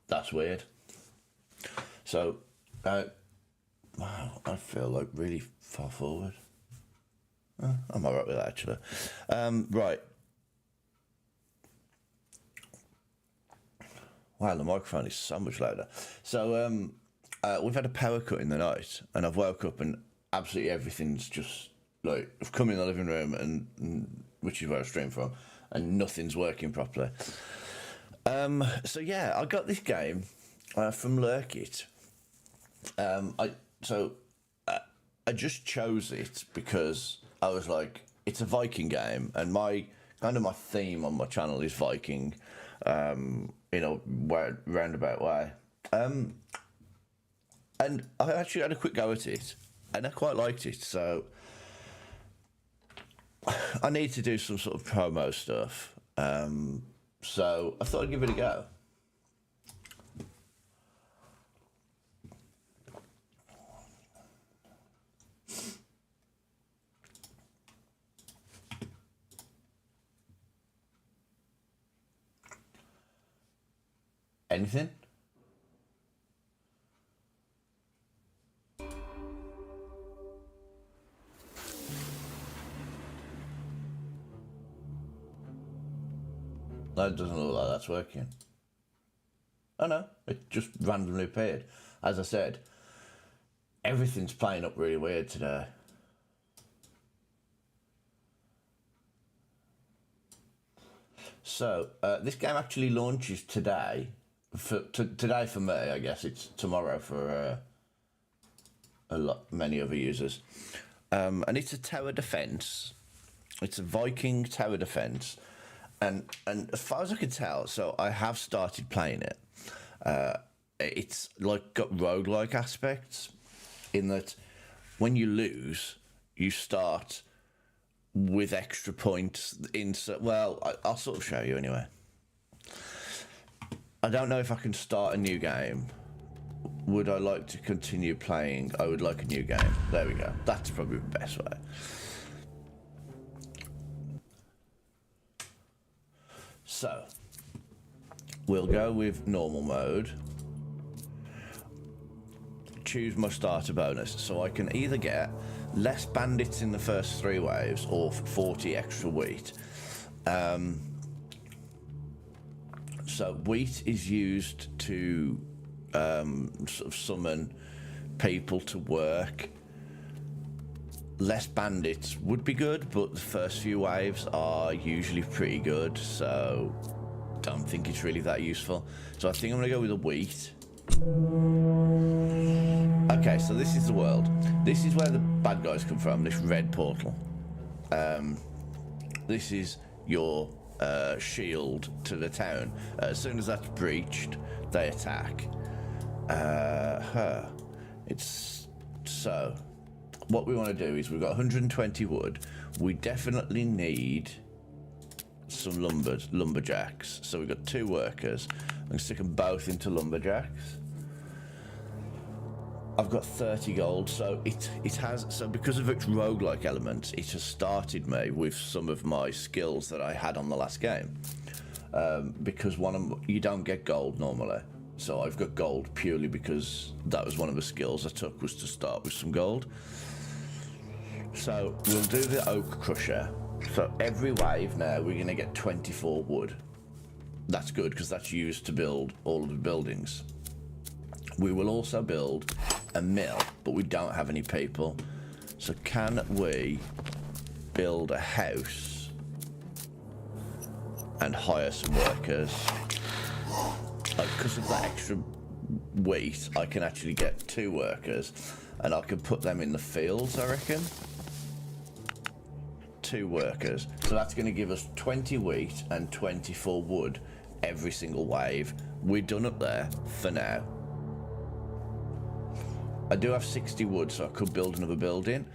That's weird. So, wow, I feel like really far forward. I'm alright with that, actually. Right. Wow, the microphone is so much louder. So, we've had a power cut in the night, and I've woke up and absolutely everything's just, like, I've come in the living room, and which is where I stream from, and nothing's working properly. So yeah, I got this game from Lurkit. I just chose it because I was like, it's a Viking game, and my theme on my channel is Viking, in a roundabout way. And I actually had a quick go at it, and I quite liked it. So I need to do some sort of promo stuff. So I thought I'd give it a go. Anything? That doesn't look like that's working. Oh no, it just randomly appeared. As I said, everything's playing up really weird today. So, this game actually launches today. Today for me, I guess it's tomorrow for many other users. And it's a tower defense. It's a Viking tower defense. And as far as I can tell, so I have started playing it. It's like got roguelike aspects in that when you lose, you start with extra points. I'll sort of show you anyway. I don't know if I can start a new game. Would I like to continue playing? I would like a new game. There we go. That's probably the best way. So, we'll go with normal mode. Choose my starter bonus. So I can either get less bandits in the first 3 waves or 40 extra wheat. So wheat is used to sort of summon people to work. Less bandits would be good, but the first few waves are usually pretty good, so don't think it's really that useful. So I think I'm gonna go with the wheat. Okay, so this is the world. This is where the bad guys come from, this red portal. This is your shield to the town. As soon as that's breached, they attack. It's so... What we want to do is we've got 120 wood. We definitely need some lumberjacks. So we've got 2 workers. I'm going to stick them both into lumberjacks. I've got 30 gold, so it has, so because of its roguelike elements, it has started me with some of my skills that I had on the last game. Because you don't get gold normally. So I've got gold purely because that was one of the skills I took, was to start with some gold. So we'll do the oak crusher. So every wave now we're going to get 24 wood. That's good because that's used to build all of the buildings. We will also build a mill, but we don't have any people. So can we build a house and hire some workers? Because of that extra wheat, I can actually get 2 workers and I can put them in the fields, I reckon. 2 workers. So that's going to give us 20 wheat and 24 wood every single wave. We're done up there for now. I do have 60 wood, so I could build another building,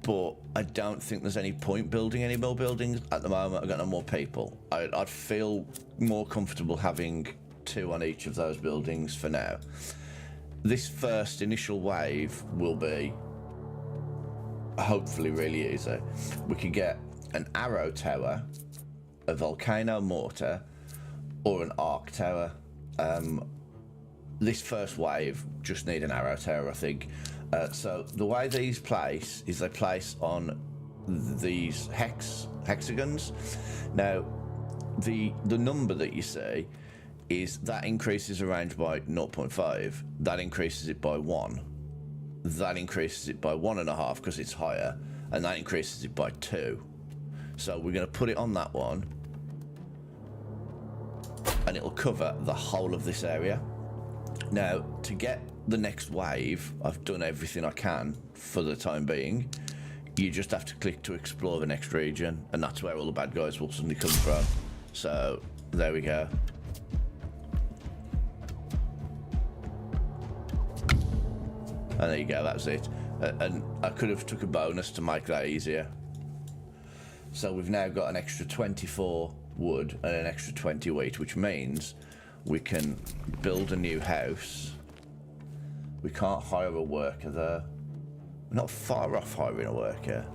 but I don't think there's any point building any more buildings at the moment. I've got no more people. I'd feel more comfortable having 2 on each of those buildings for now. This first initial wave will be hopefully really easy. We can get an arrow tower, a volcano mortar, or an arc tower. This first wave just need an arrow tower, I think. So the way these place is they place on these hexagons. Now, the number that you see is that increases the range by 0.5. That increases it by 1. That increases it by 1.5 because it's higher, and that increases it by 2. So we're going to put it on that one, and it'll cover the whole of this area. Now, to get the next wave, I've done everything I can for the time being. You just have to click to explore the next region, and that's where all the bad guys will suddenly come from. So, there we go. And there you go, that's it. And I could have took a bonus to make that easier. So we've now got an extra 24 wood and an extra 20 wheat, which means we can build a new house. We can't hire a worker there. We're not far off hiring a worker.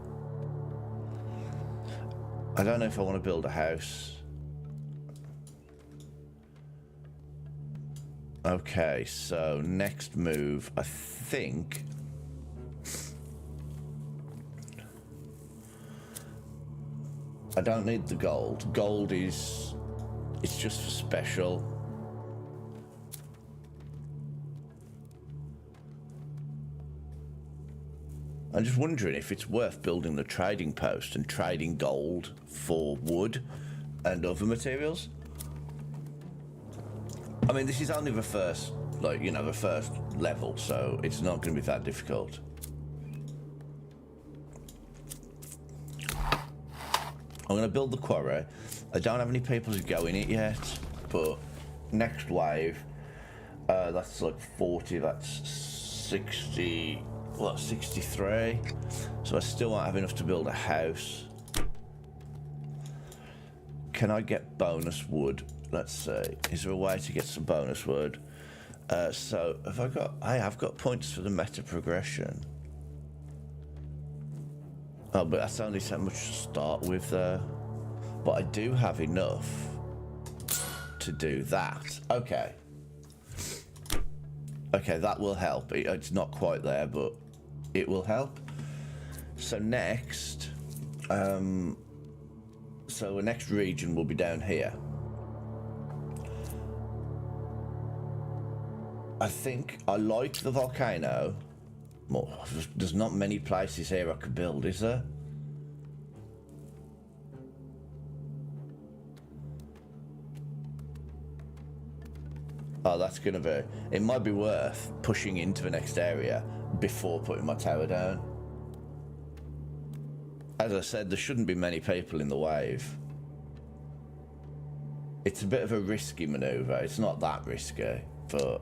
I don't know if I want to build a house. Okay, so next move, I think. I don't need the gold. Gold is, it's just for special. I'm just wondering if it's worth building the trading post and trading gold for wood and other materials. I mean, this is only the first, like, you know, the first level, so it's not going to be that difficult. I'm going to build the quarry. I don't have any people to go in it yet, but next wave, that's like 40, that's 60, well, 63. So I still won't have enough to build a house. Can I get bonus wood? Let's see. Is there a way to get some bonus wood? So have I have got points for the meta progression. Oh, but that's only so much to start with there. But I do have enough to do that. Okay. Okay, that will help. It's not quite there, but it will help. So next, so the next region will be down here. I think I like the volcano more. There's not many places here I could build, is there? Oh, that's gonna be... It might be worth pushing into the next area before putting my tower down. As I said, there shouldn't be many people in the wave. It's a bit of a risky maneuver. It's not that risky, but...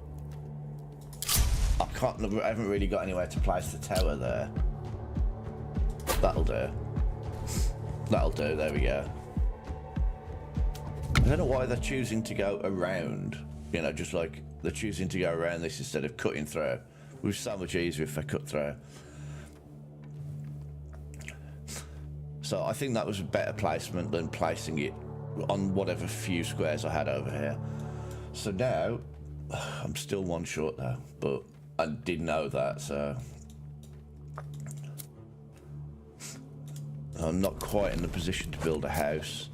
I haven't really got anywhere to place the tower there. That'll do. That'll do, there we go. I don't know why they're choosing to go around. You know, just like they're choosing to go around this instead of cutting through. It would be so much easier if they cut through. So I think that was a better placement than placing it on whatever few squares I had over here. So now, I'm still one short though, but I did know that, so I'm not quite in the position to build a house.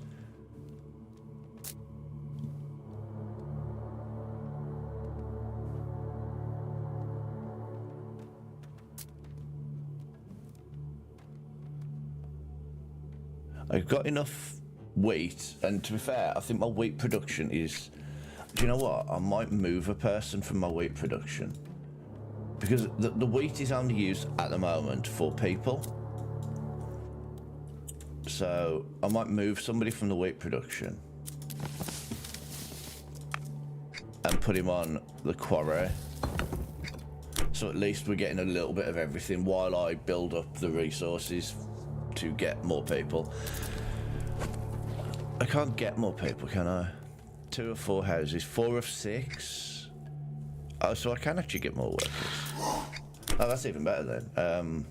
I've got enough wheat, and to be fair, I think my wheat production is... Do you know what? I might move a person from my wheat production. Because the wheat is only used at the moment for people. So I might move somebody from the wheat production and put him on the quarry. So at least we're getting a little bit of everything while I build up the resources to get more people. I can't get more people, can I? 2 of 4 houses, 4 of 6. Oh, so I can actually get more workers. Oh, that's even better then.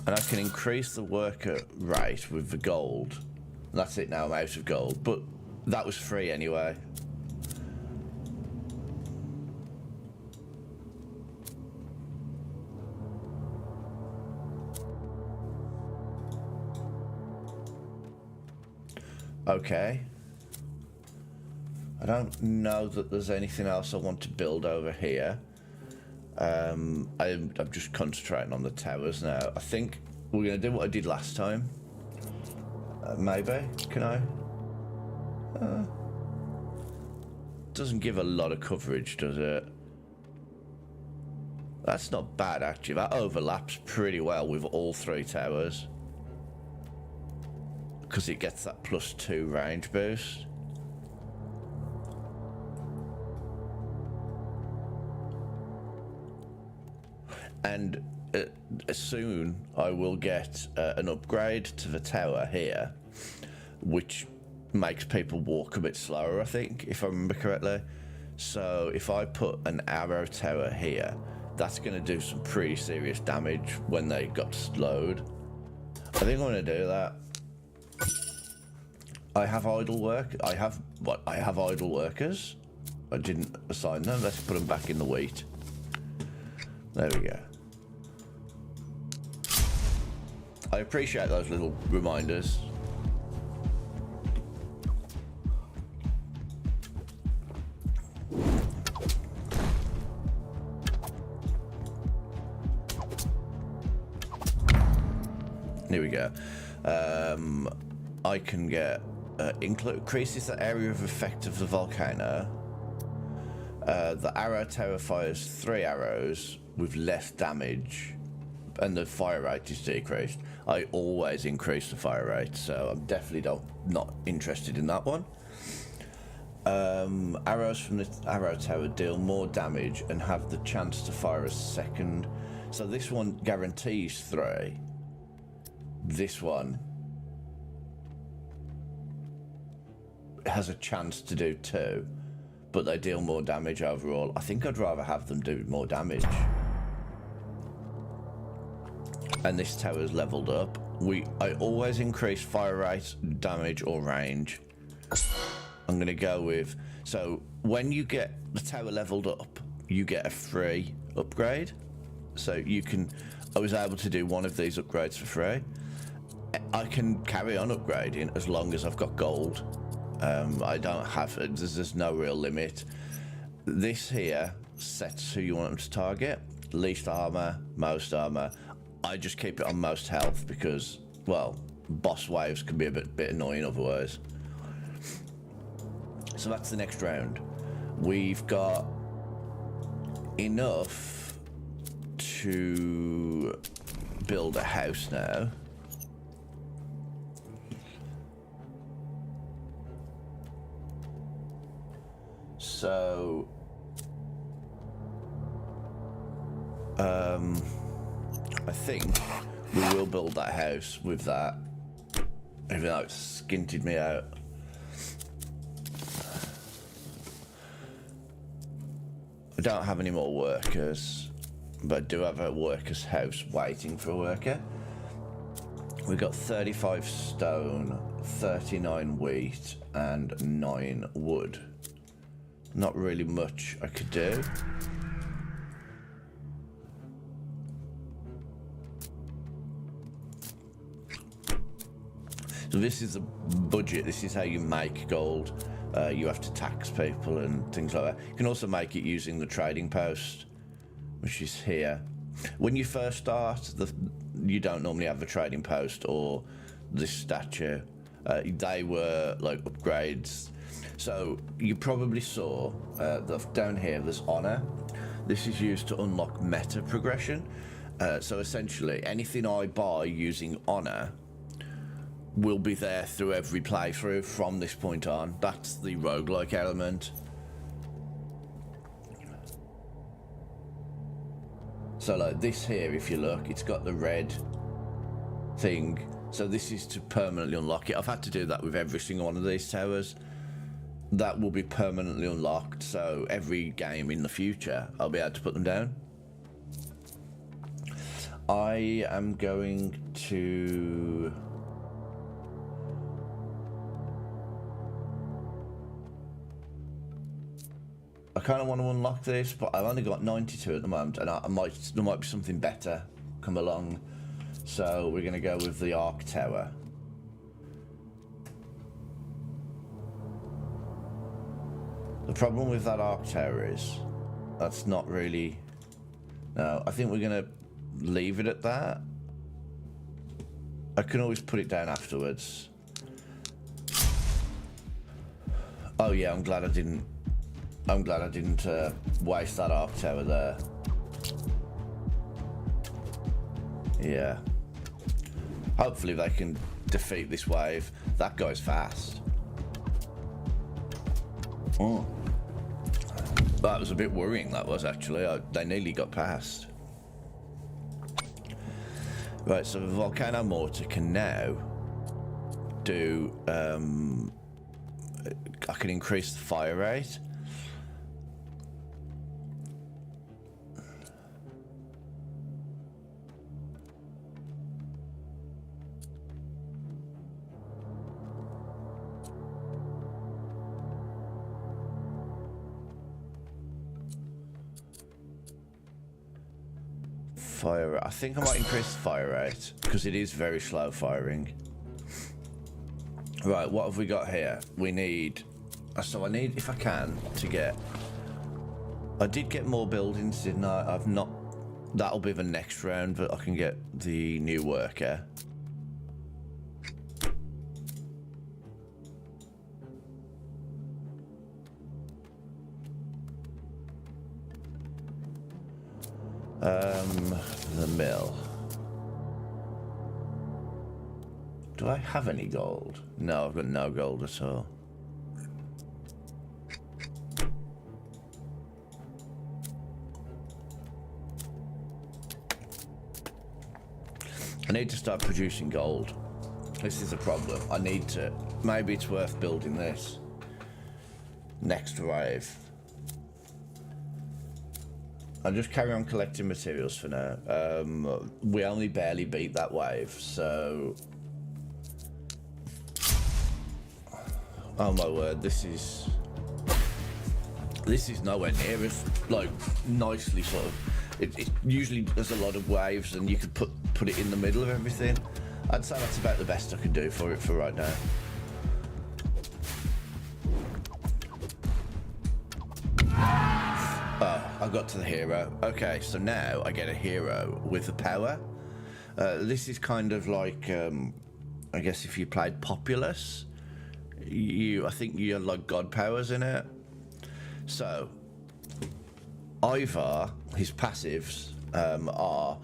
And I can increase the worker rate with the gold. That's it now, I'm out of gold. But that was free anyway. Okay. I don't know that there's anything else I want to build over here. I'm just concentrating on the towers now. I think we're going to do what I did last time. Maybe. Can I? Doesn't give a lot of coverage, does it? That's not bad, actually. That overlaps pretty well with all three towers. Because it gets that +2 range boost. And soon I will get an upgrade to the tower here, which makes people walk a bit slower, I think, if I remember correctly. So if I put an arrow tower here, that's going to do some pretty serious damage when they got slowed. I think I'm going to do that. I have idle work. I have idle workers. I didn't assign them. Let's put them back in the wheat. There we go. I appreciate those little reminders. Here we go. I can get increases the area of effect of the volcano. The arrow tower fires 3 arrows with less damage, and the fire rate is decreased. I always increase the fire rate, so I'm definitely not interested in that one. Arrows from the arrow tower deal more damage and have the chance to fire a second. So this one guarantees 3. This one has a chance to do 2, but they deal more damage overall. I think I'd rather have them do more damage. And this tower's leveled up. I always increase fire rate, damage, or range. I'm gonna go with, so when you get the tower leveled up, you get a free upgrade. So you can, I was able to do one of these upgrades for free. I can carry on upgrading as long as I've got gold. I don't have, there's no real limit. This here sets who you want them to target. Least armor, most armor. I just keep it on most health because, well, boss waves can be a bit annoying otherwise. So that's the next round. We've got enough to build a house now. So I think we will build that house with that, even though it's skinted me out. I don't have any more workers, but I do have a worker's house waiting for a worker. We've got 35 stone, 39 wheat, and 9 wood. Not really much I could do. So this is the budget. This is how you make gold. You have to tax people and things like that. You can also make it using the trading post, which is here. When you first start, you don't normally have a trading post or this statue. They were like upgrades. So you probably saw down here there's honor. This is used to unlock meta progression. So essentially anything I buy using honor will be there through every playthrough from this point on. That's the roguelike element. So like this here, if you look, it's got the red thing. So this is to permanently unlock it. I've had to do that with every single one of these towers. That will be permanently unlocked, so every game in the future I'll be able to put them down. I am going to... I kind of want to unlock this, but I've only got 92 at the moment, and there might be something better come along. So we're going to go with the Arc Tower. The problem with that Arc Tower is that's not really... No, I think we're going to leave it at that. I can always put it down afterwards. Oh yeah, I'm glad I didn't waste that Arc Tower there. Yeah. Hopefully they can defeat this wave. That guy's fast. Oh. That was a bit worrying, that was actually. They nearly got past. Right, so the Volcano Mortar can now do... I can increase the fire rate. Fire. I think I might increase the fire rate because it is very slow firing. Right, what have we got here? We need... So I need, if I can, to get... I did get more buildings, didn't I? I've not... That'll be the next round, but I can get the new worker. The mill. Do I have any gold? No, I've got no gold at all. I need to start producing gold. This is a problem. I need to. Maybe it's worth building this. Next wave. I'll just carry on collecting materials for now. We only barely beat that wave, so... Oh my word, this is nowhere near as, like, nicely sort of... It usually there's a lot of waves and you could put it in the middle of everything. I'd say that's about the best I can do for it for right now. I got to the hero. Okay, so now I get a hero with a power. This is kind of like, I guess if you played Populous, I think you had like god powers in it. So, Ivar, his passives are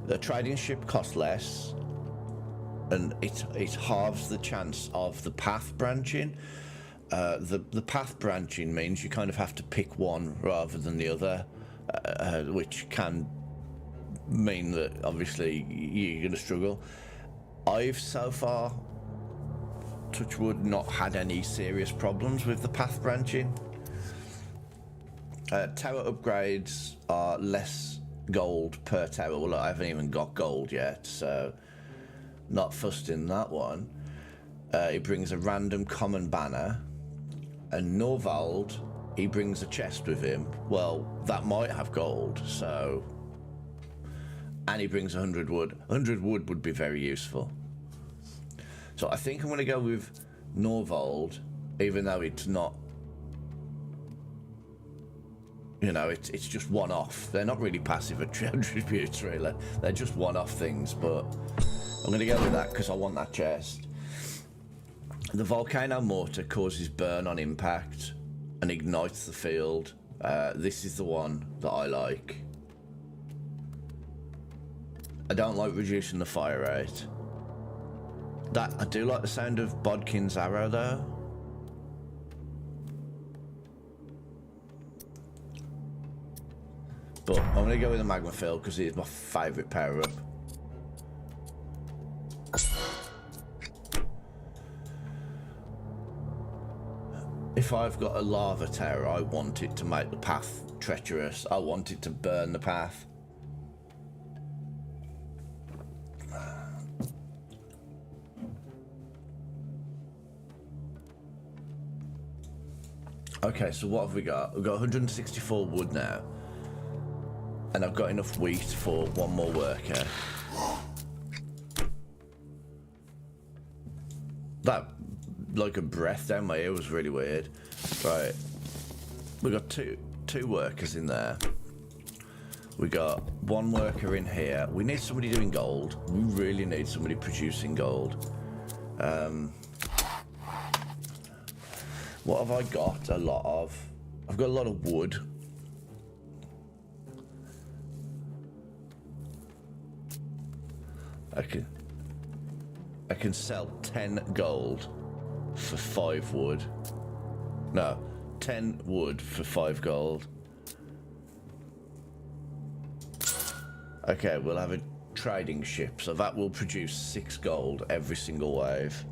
the trading ship costs less, and it halves the chance of the path branching. The path branching means you kind of have to pick one rather than the other, which can mean that obviously you're going to struggle. I've so far, touch wood, not had any serious problems with the path branching. Tower upgrades are less gold per tower. Well, I haven't even got gold yet, so not fussed in that one. It brings a random common banner. And NORDHOLD, he brings a chest with him. Well, that might have gold, so... And he brings 100 wood. 100 wood would be very useful. So I think I'm going to go with NORDHOLD, even though it's not... You know, it's just one-off. They're not really passive attributes, really. They're just one-off things, but... I'm going to go with that because I want that chest. The Volcano Mortar causes burn on impact and ignites the field. This is the one that I like. I don't like reducing the fire rate. I do like the sound of Bodkin's arrow though. But I'm going to go with the Magma Field because it is my favourite power-up. If I've got a lava tower, I want it to make the path treacherous. I want it to burn the path. Okay, so what have we got? We've got 164 wood now. And I've got enough wheat for one more worker. That, like a breath down my ear, was really weird. Right. We got two workers in there. We got one worker in here. We need somebody doing gold. We really need somebody producing gold. What have I got? A lot of. I've got a lot of wood. I can sell 10 gold for 5 wood. No, 10 wood for 5 gold. Okay, we'll have a trading ship, so that will produce 6 gold every single wave.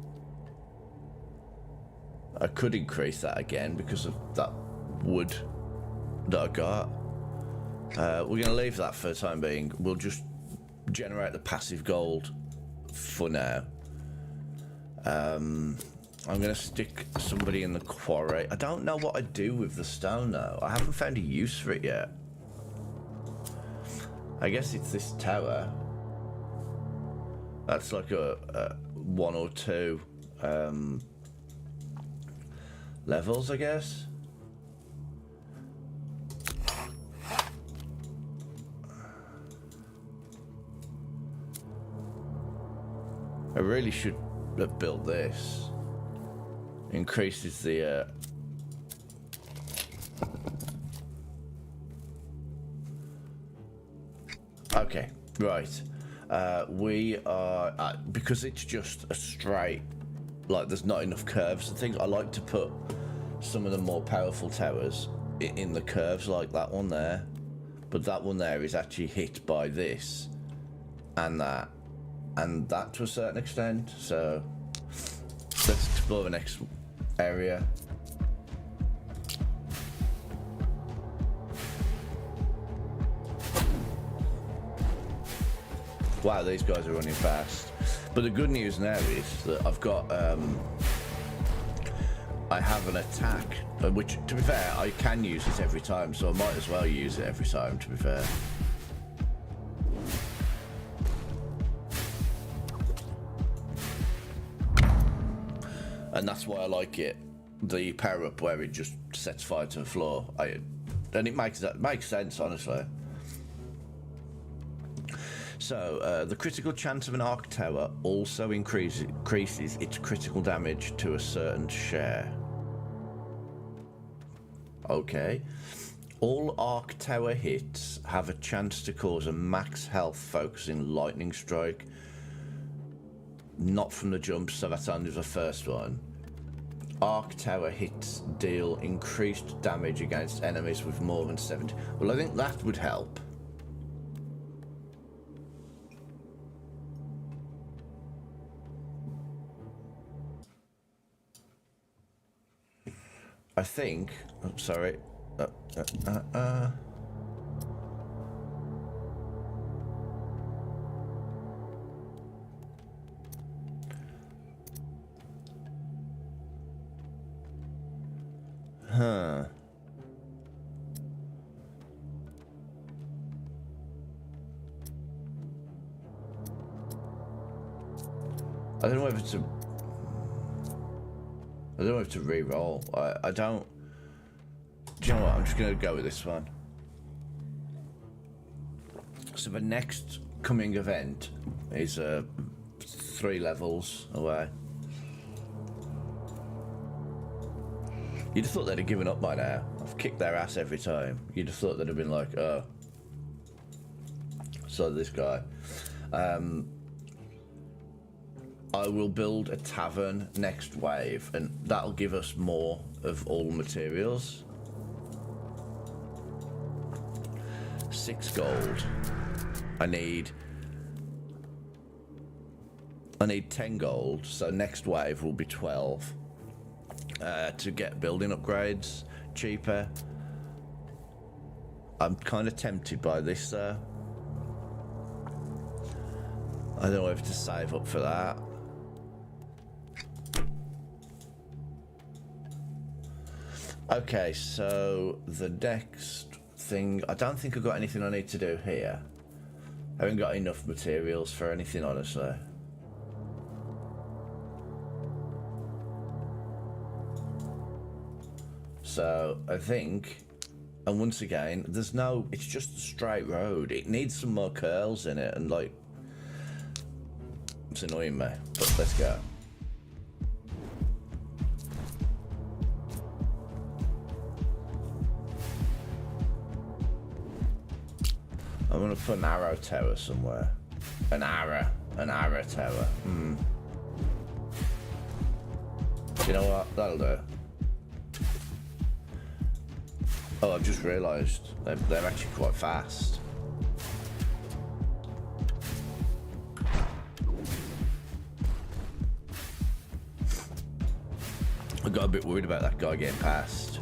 I could increase that again because of that wood that I got. We're going to leave that for the time being. We'll just generate the passive gold for now. I'm going to stick somebody in the quarry. I don't know what I do with the stone though. I haven't found a use for it yet. I guess it's this tower. That's like a 1 or 2 levels, I guess. I really should have built this. Increases the okay, right. We are because it's just a straight, like there's not enough curves and things. I like to put some of the more powerful towers in the curves, like that one there. But that one there is actually hit by this and that to a certain extent. So let's explore the next area. Wow, these guys are running fast. But the good news now is that I've got I have an attack, which, to be fair, I can use it every time, so I might as well use it every time, to be fair. And that's why I like it, the power up where it just sets fire to the floor. And it makes sense, honestly. So the critical chance of an arc tower also increases its critical damage to a certain share. Okay. All arc tower hits have a chance to cause a max health focusing lightning strike. Not from the jump, so that's only the first one. Arc tower hits deal increased damage against enemies with more than 70. Well, I think that would help. I think. Oh, sorry. Huh. I don't know whether to. I don't know if to re-roll. I don't. Do you know what? I'm just going to go with this one. So the next coming event is 3 levels away. You'd have thought they'd have given up by now. I've kicked their ass every time. You'd have thought they'd have been like, oh. So this guy. I will build a tavern next wave, and that'll give us more of all materials. 6 gold. I need 10 gold, so next wave will be 12. To get building upgrades cheaper. I'm kind of tempted by this though. I don't know if to save up for that. Okay, so the next thing, I don't think I've got anything I need to do here. I haven't got enough materials for anything, honestly. So I think, and once again, there's no, it's just a straight road. It needs some more curls in it, and like, it's annoying me, but let's go. I'm gonna put an arrow tower somewhere. An arrow tower. You know what? That'll do. Oh, I've just realised they're actually quite fast. I got a bit worried about that guy getting past.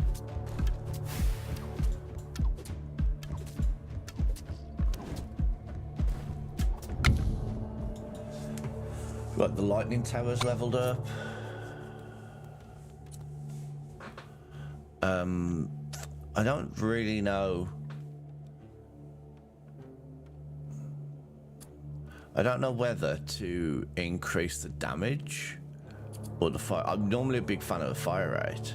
Got the lightning towers leveled up. I don't really know. I don't know whether to increase the damage or the fire. I'm normally a big fan of the fire rate.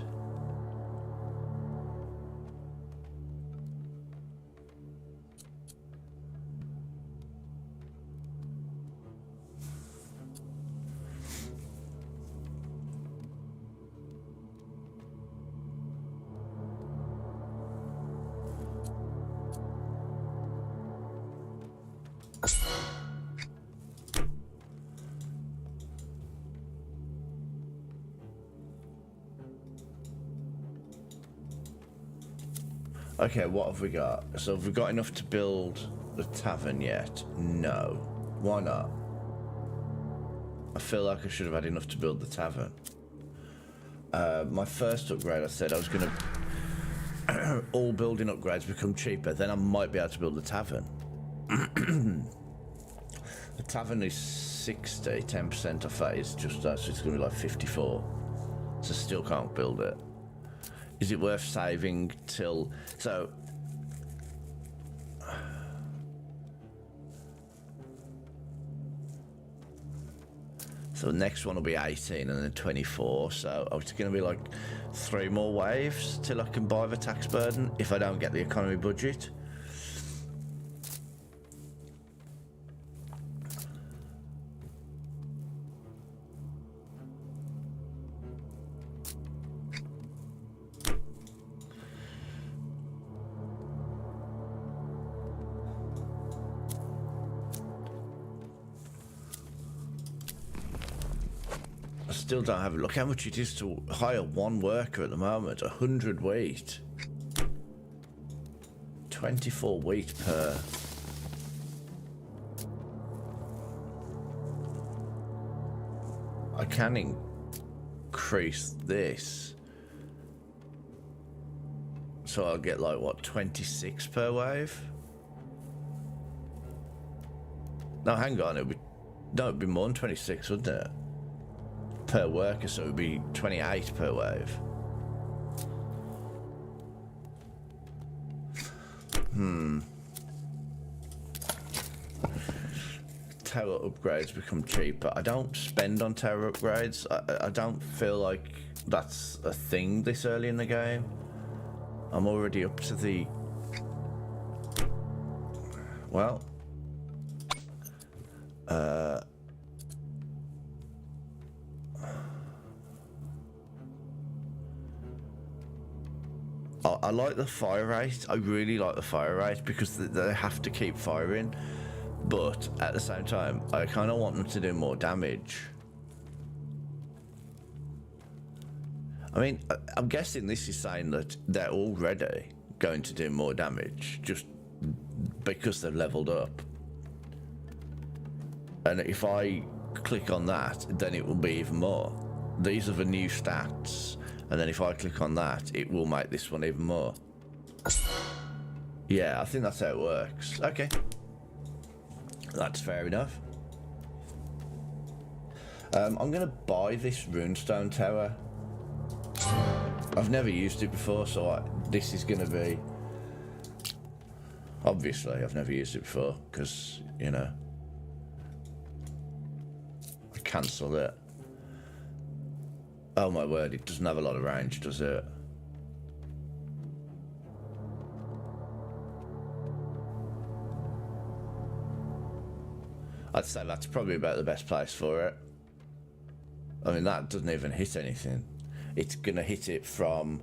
Okay, what have we got? So have we got enough to build the tavern yet? No. Why not? I feel like I should have had enough to build the tavern. My first upgrade, I said I was going to... all building upgrades become cheaper, then I might be able to build the tavern. The tavern is 60, 10% off that is just that, so it's going to be like 54. So still can't build it. Is it worth saving till... So the next one will be 18 and then 24. So it's going to be like 3 more waves till I can buy the tax burden if I don't get the economy budget. Still don't have it. Look how much it is to hire one worker at the moment. 100 wheat. 24 wheat per. I can increase this. So I'll get like what, 26 per wave? No, hang on, it'd be more than 26, wouldn't it? Per worker, so it would be 28 per wave. Tower upgrades become cheaper. I don't spend on tower upgrades. I don't feel like that's a thing this early in the game. I'm already up to the... Well... I like the fire rate. I really like the fire rate because they have to keep firing, but at the same time I kind of want them to do more damage. I mean, I'm guessing this is saying that they're already going to do more damage just because they've leveled up, and if I click on that then it will be even more. These are the new stats. And then if I click on that, it will make this one even more. Yeah, I think that's how it works. Okay. That's fair enough. I'm going to buy this runestone tower. I've never used it before, so this is going to be... Obviously, I've never used it before, because, you know... I cancelled it. Oh my word, it doesn't have a lot of range, does it? I'd say that's probably about the best place for it. I mean, that doesn't even hit anything. It's gonna hit it from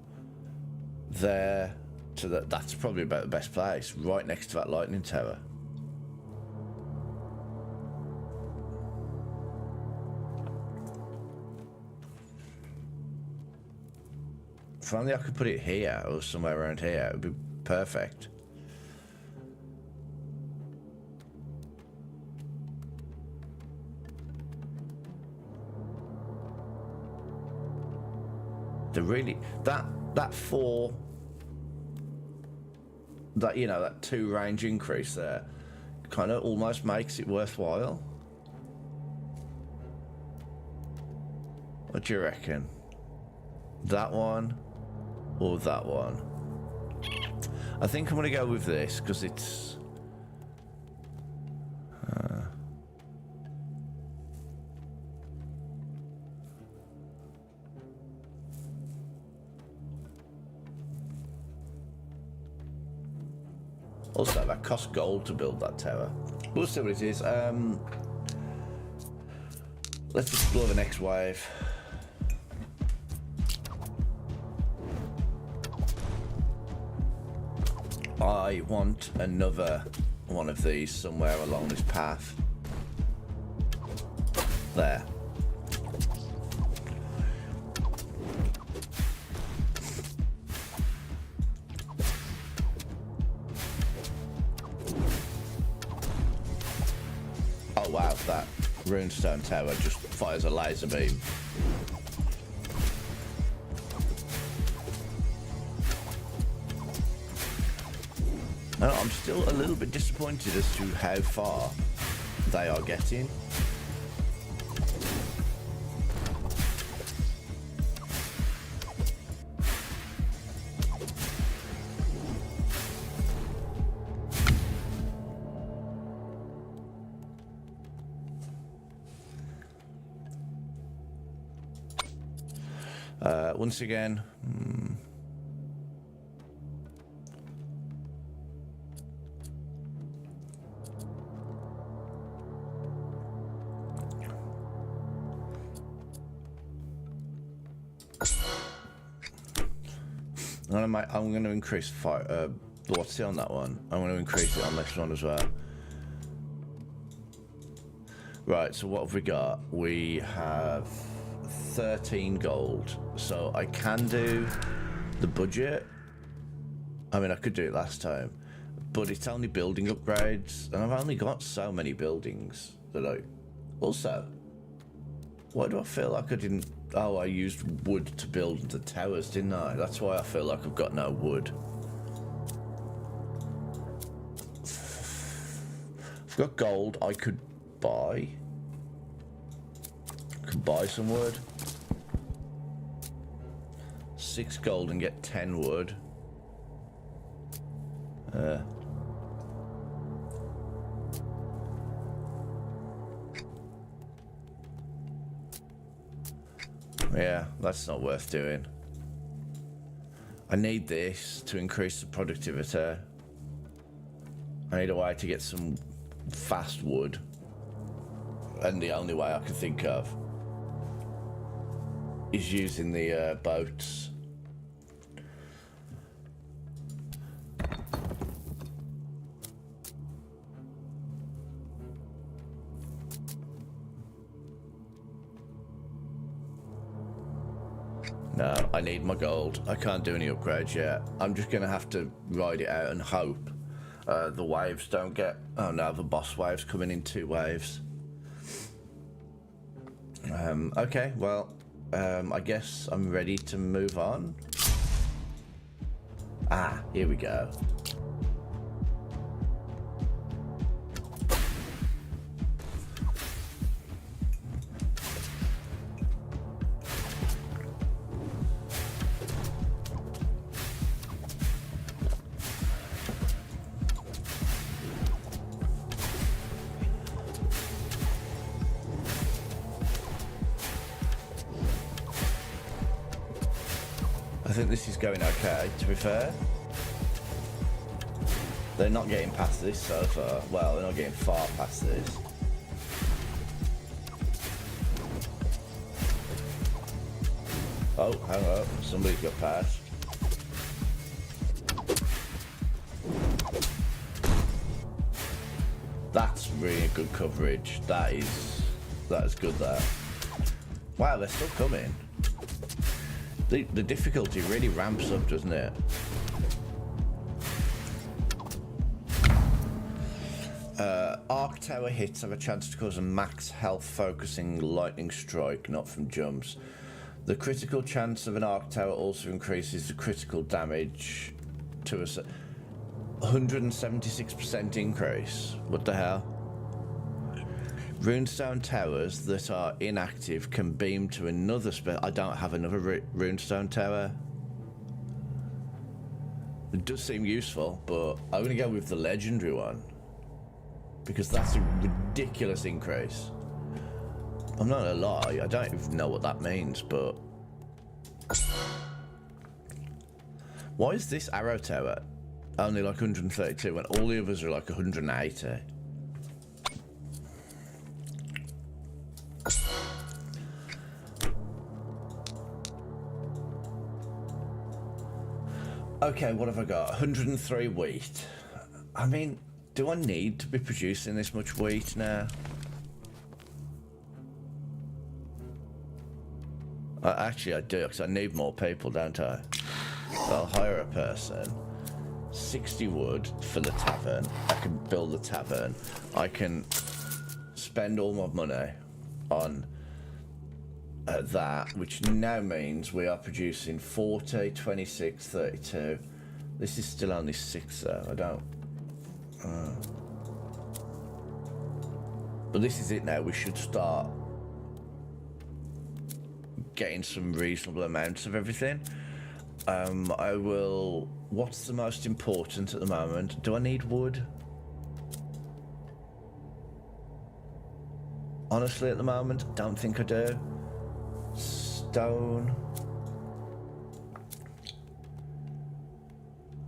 there to that. That's probably about the best place, right next to that lightning tower. If only I could put it here or somewhere around here, it would be perfect. The really that 4, that, you know, that 2 range increase there kind of almost makes it worthwhile. What do you reckon? That one or that one? I think I'm gonna go with this because it's also, that costs gold to build that tower. We'll see what it is. Let's explore the next wave. I want another one of these somewhere along this path. There. Oh wow, that runestone tower just fires a laser beam. I'm still a little bit disappointed as to how far they are getting. Once again, I'm going to increase fire. What's it on that one? I'm going to increase it on this one as well. Right, so what have we got? We have 13 gold, so I can do the budget. I mean, I could do it last time, but it's only building upgrades, and I've only got so many buildings that I... Also, why do I feel like I didn't... Oh, I used wood to build the towers, didn't I? That's why I feel like I've got no wood. I've got gold I could buy. I could buy some wood. 6 gold and get 10 wood. Yeah, that's not worth doing. I need this to increase the productivity. I need a way to get some fast wood. And the only way I can think of is using the boats. No, I need my gold. I can't do any upgrades yet. I'm just going to have to ride it out and hope the waves don't get... Oh no, the boss wave's coming in 2 waves. Okay, well, I guess I'm ready to move on. Ah, here we go. I think this is going okay, to be fair. They're not getting past this so far. Well, they're not getting far past this. Oh, hang on. Somebody's got past. That's really good coverage. That is good, that. Wow, they're still coming. The difficulty really ramps up, doesn't it? Arc tower hits have a chance to cause a max health focusing lightning strike, not from jumps. The critical chance of an arc tower also increases the critical damage to a 176% increase. What the hell? Runestone towers that are inactive can beam to another I don't have another runestone tower. It does seem useful, but I'm gonna go with the legendary one because that's a ridiculous increase. I'm not gonna lie, I don't even know what that means, but why is this arrow tower only like 132 when all the others are like 180? Okay, what have I got? 103 wheat. I mean, do I need to be producing this much wheat now? Actually, I do, because I need more people, don't I? So I'll hire a person. 60 wood for the tavern. I can build the tavern. I can spend all my money on that, which now means we are producing 40, 26, 32. This is still only 6 though, I don't... But this is it now, we should start getting some reasonable amounts of everything. I will... What's the most important at the moment? Do I need wood? Honestly, at the moment, I don't think I do. Stone.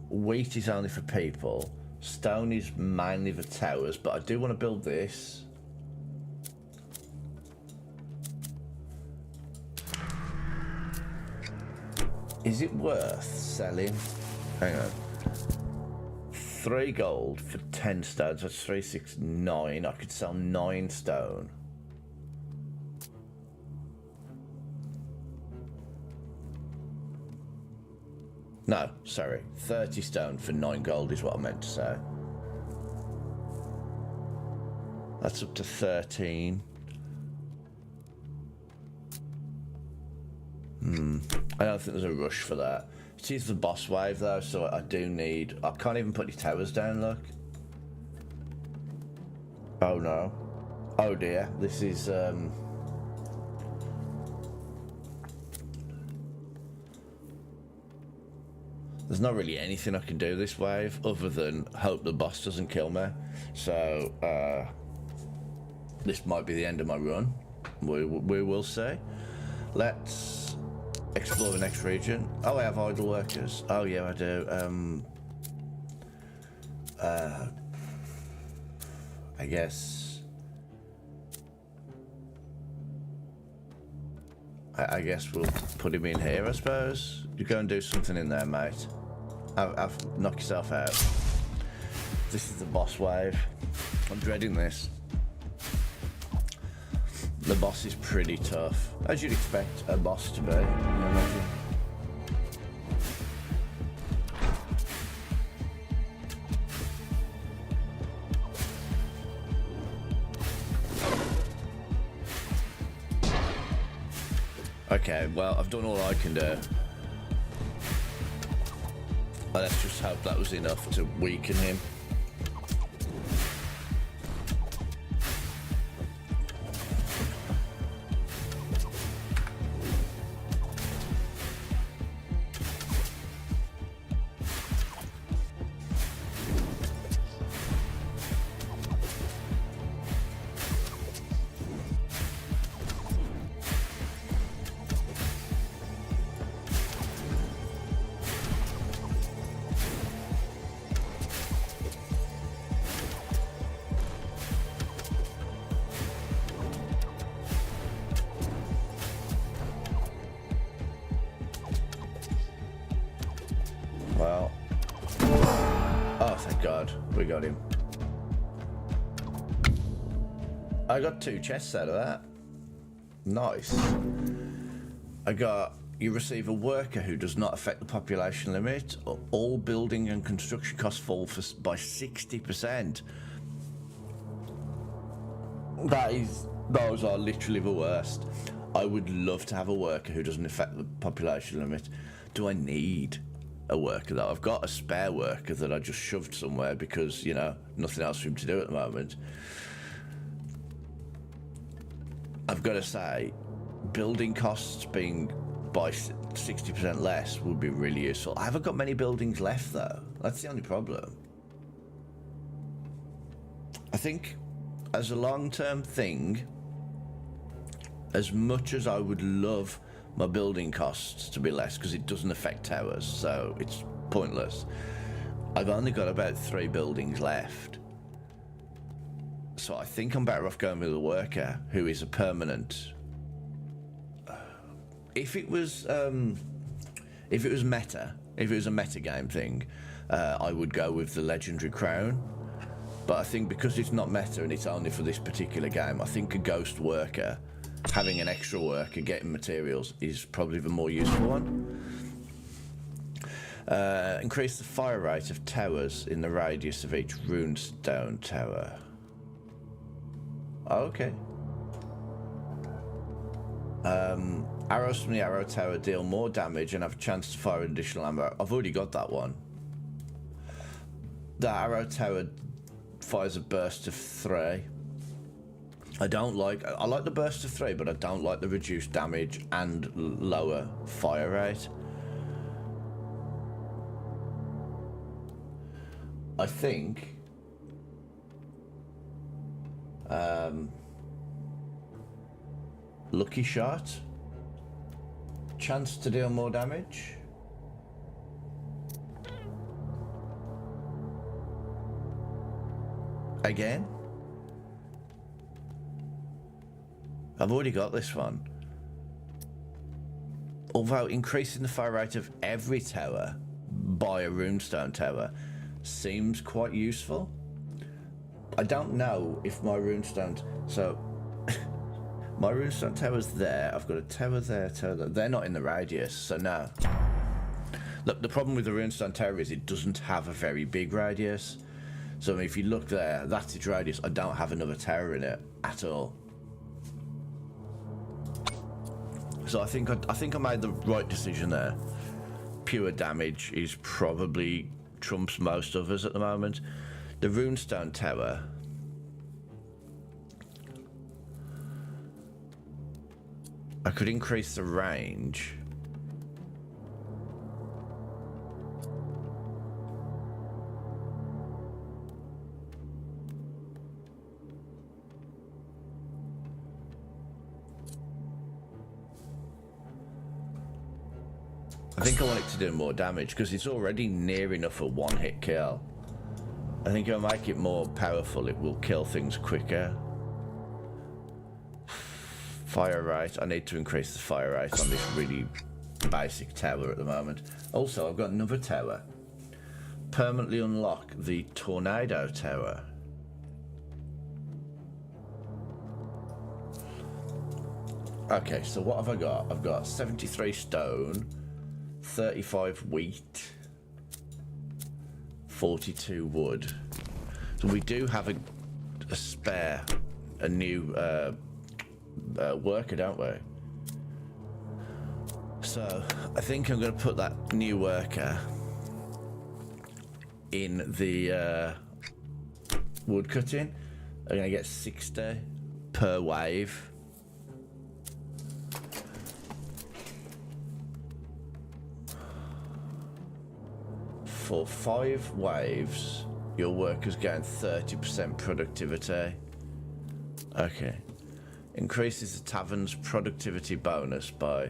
Wheat is only for people. Stone is mainly for towers, but I do want to build this. Is it worth selling? Hang on. 3 gold for 10 stones. That's 3, 6, 9. I could sell 9 stone. No, sorry. 30 stone for 9 gold is what I meant to say. That's up to 13. I don't think there's a rush for that. It is the boss wave though, so I do need... I can't even put any towers down, look. Oh no. Oh dear, this is... There's not really anything I can do this wave other than hope the boss doesn't kill me. So, this might be the end of my run. We will see. Let's explore the next region. Oh, I have idle workers. Oh yeah, I do. I guess... I guess we'll put him in here, I suppose. You go and do something in there, mate. Knock yourself out. This is the boss wave. I'm dreading this. The boss is pretty tough, as you'd expect a boss to be. Okay, well, I've done all I can do. Let's just hope that was enough to weaken him. thank God we got him. I got 2 chests out of that. Nice. I got, you receive a worker who does not affect the population limit. All building and construction costs fall by 60%. Those are literally the worst. I would love to have a worker who doesn't affect the population limit. Do I need a worker though? I've got a spare worker that I just shoved somewhere because, you know, nothing else for him to do at the moment. I've got to say, building costs being by 60% less would be really useful. I haven't got many buildings left though. That's the only problem. I think as a long-term thing, as much as I would love my building costs to be less, because it doesn't affect towers, so it's pointless, I've only got about 3 buildings left. So I think I'm better off going with a worker who is a permanent. If it was meta, if it was a meta game thing, I would go with the legendary crown. But I think because it's not meta and it's only for this particular game, I think a ghost worker, having an extra worker getting materials, is probably the more useful one. Increase the fire rate of towers in the radius of each runestone tower. Okay. Arrows from the arrow tower deal more damage and have a chance to fire additional ammo. I've already got that one. The arrow tower fires a burst of 3. I like the burst of 3, but I don't like the reduced damage and lower fire rate. I think lucky shot, chance to deal more damage. Again, I've already got this one. Although increasing the fire rate of every tower by a runestone tower seems quite useful. I don't know if my runestone, so my runestone tower's there. I've got a tower there, tower there. They're not in the radius, so no. Look, the problem with the runestone tower is it doesn't have a very big radius. So if you look there, that's its radius. I don't have another tower in it at all. So I think I made the right decision there. Pure damage is probably trumps most of us at the moment. The runestone tower, I could increase the range. I think I want it to do more damage because it's already near enough a one-hit kill. I think if I make it more powerful, it will kill things quicker. Fire rate. I need to increase the fire rate on this really basic tower at the moment. Also, I've got another tower. Permanently unlock the tornado tower. Okay, so what have I got? I've got 73 stone, 35 wheat, 42 wood. So we do have a spare, a new worker, don't we? So I think I'm going to put that new worker in the wood cutting. I'm going to get 60 per wave. For 5 waves, your workers gain 30% productivity. Okay. Increases the tavern's productivity bonus by...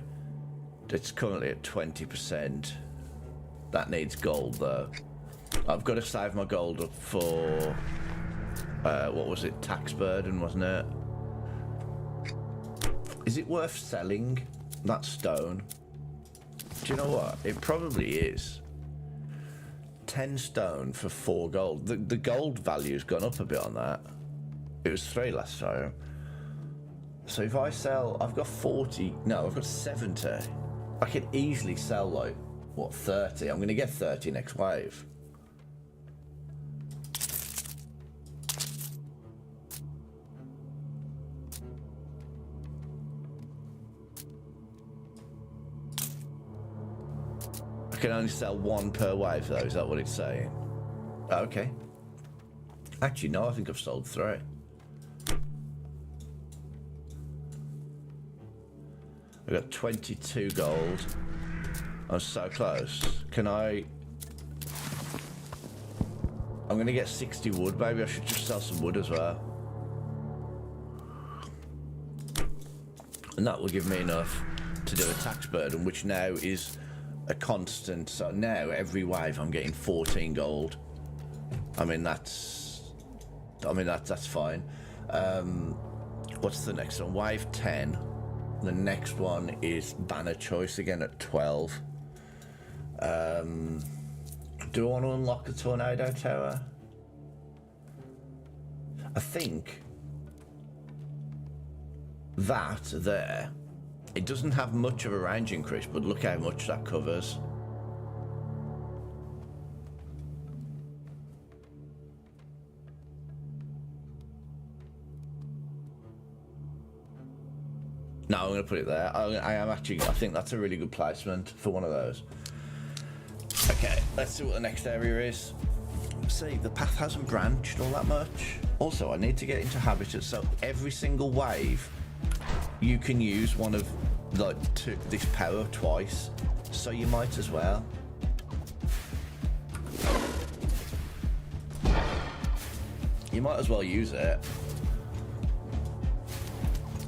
It's currently at 20%. That needs gold, though. I've got to save my gold up for... what was it? Tax burden, wasn't it? Is it worth selling that stone? Do you know what? It probably is. 10 stone for 4 gold. The gold value's gone up a bit on that. It was 3 last time. So if I sell, I've got 40, no, I've got 70. I could easily sell like, what, 30? I'm gonna get 30 next wave. I can only sell 1 per wave though, is that what it's saying? Okay. Actually, no, I think I've sold 3. I got 22 gold. I was so close. Can I... I'm gonna get 60 wood, maybe I should just sell some wood as well. And that will give me enough to do a tax burden, which now is a constant. So now every wave I'm getting 14 gold. I mean that's fine. What's the next one? Wave 10. The next one is banner choice again at 12. Do I want to unlock the tornado tower? I think that there, it doesn't have much of a range increase, but look how much that covers. No, I'm going to put it there. I think that's a really good placement for one of those. Okay, let's see what the next area is. See, the path hasn't branched all that much. Also, I need to get into habitats, so every single wave, you can use one of, like, this power twice. So you might as well. You might as well use it.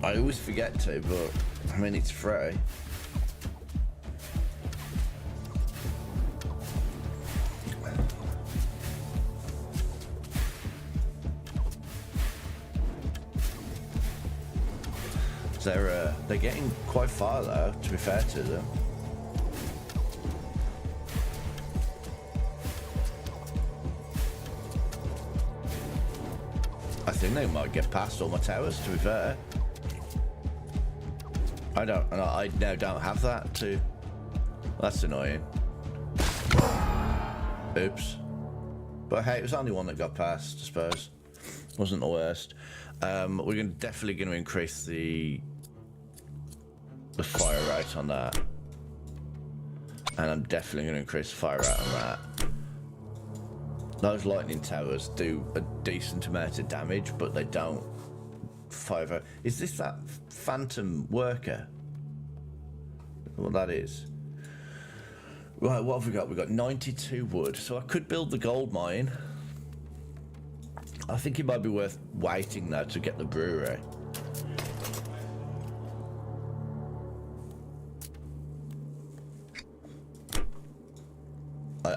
I always forget to, but I mean, it's free. They're getting quite far though, to be fair to them. I think they might get past all my towers, to be fair. I now don't have that too. That's annoying. Oops. But hey, it was only one that got past, I suppose. Wasn't the worst. We're definitely going to increase the fire rate on that. And I'm definitely going to increase the fire rate on that. Those lightning towers do a decent amount of damage, but they don't fire. Is this that phantom worker? Well, that is. Right, what have we got? We've got 92 wood, so I could build the gold mine. I think it might be worth waiting though to get the brewery.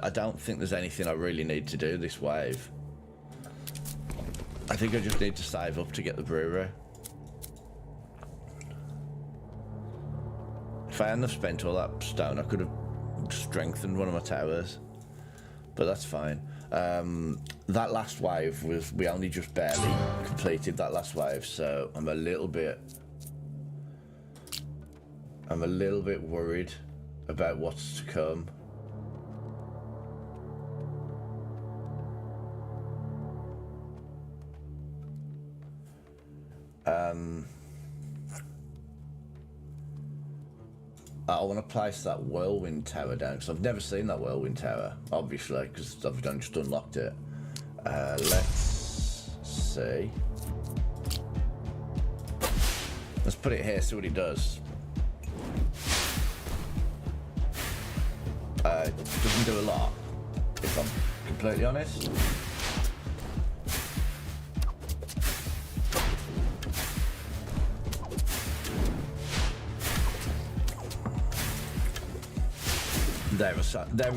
I don't think there's anything I really need to do this wave. I think I just need to save up to get the brewery. If I hadn't have spent all that stone, I could have strengthened one of my towers. But that's fine. That last wave was, we only just barely completed that last wave, so I'm a little bit worried about what's to come. I want to place that whirlwind tower down because I've never seen that whirlwind tower, obviously, because I've just unlocked it. Let's see. Let's put it here, see what it does. It doesn't do a lot, if I'm completely honest.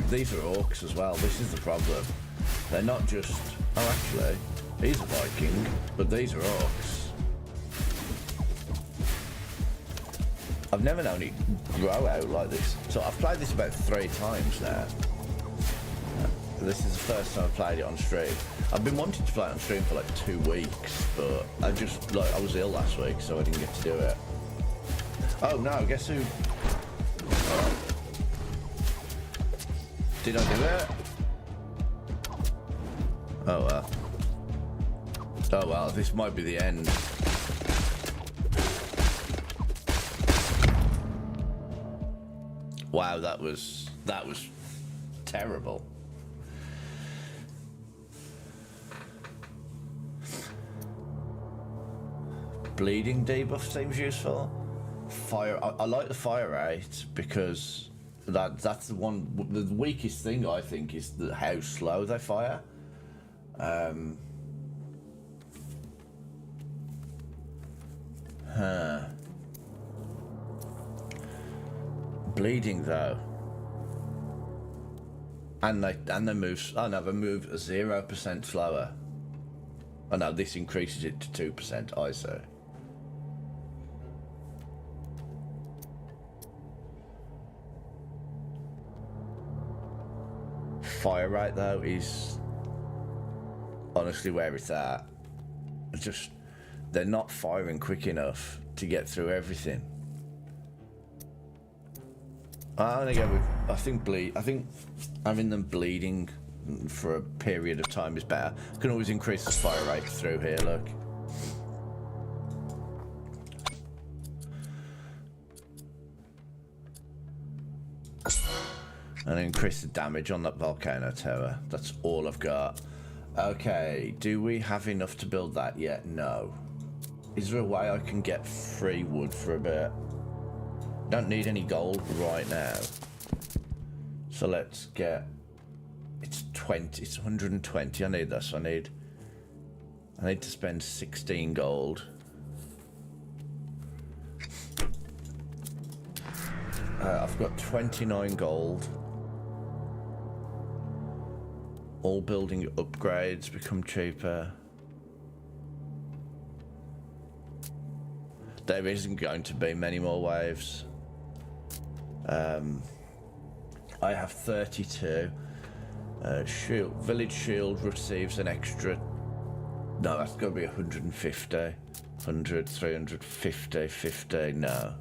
These are orcs as well. This is the problem. They're not just... Oh, actually, he's a Viking, but these are orcs. I've never known it grow out like this. So I've played this about 3 times now. This is the first time I've played it on stream. I've been wanting to play it on stream for like 2 weeks, but I just, like, I was ill last week, so I didn't get to do it. Oh no, guess who? Oh. Did I do it? Oh well. Oh well, this might be the end. Wow, that was terrible. Bleeding debuff seems useful. Fire, I like the fire rate because that's the one. The weakest thing I think is how slow they fire. Bleeding though, and they move. Oh no, they move 0% slower. Oh no, this increases it to 2%. I say. Fire rate though is honestly where it's at. It's just they're not firing quick enough to get through everything. I'm gonna go with I think having them bleeding for a period of time is better. I can always increase the fire rate through here. Look. And increase the damage on that volcano tower. That's all I've got. Okay, do we have enough to build that yet? No. Is there a way I can get free wood for a bit? Don't need any gold right now. So let's get... It's 120. I need this. I need to spend 16 gold. I've got 29 gold. All building upgrades become cheaper. There isn't going to be many more waves. I have 32. Village shield receives an extra. No, that's going to be 150. 100, 350, 50. No.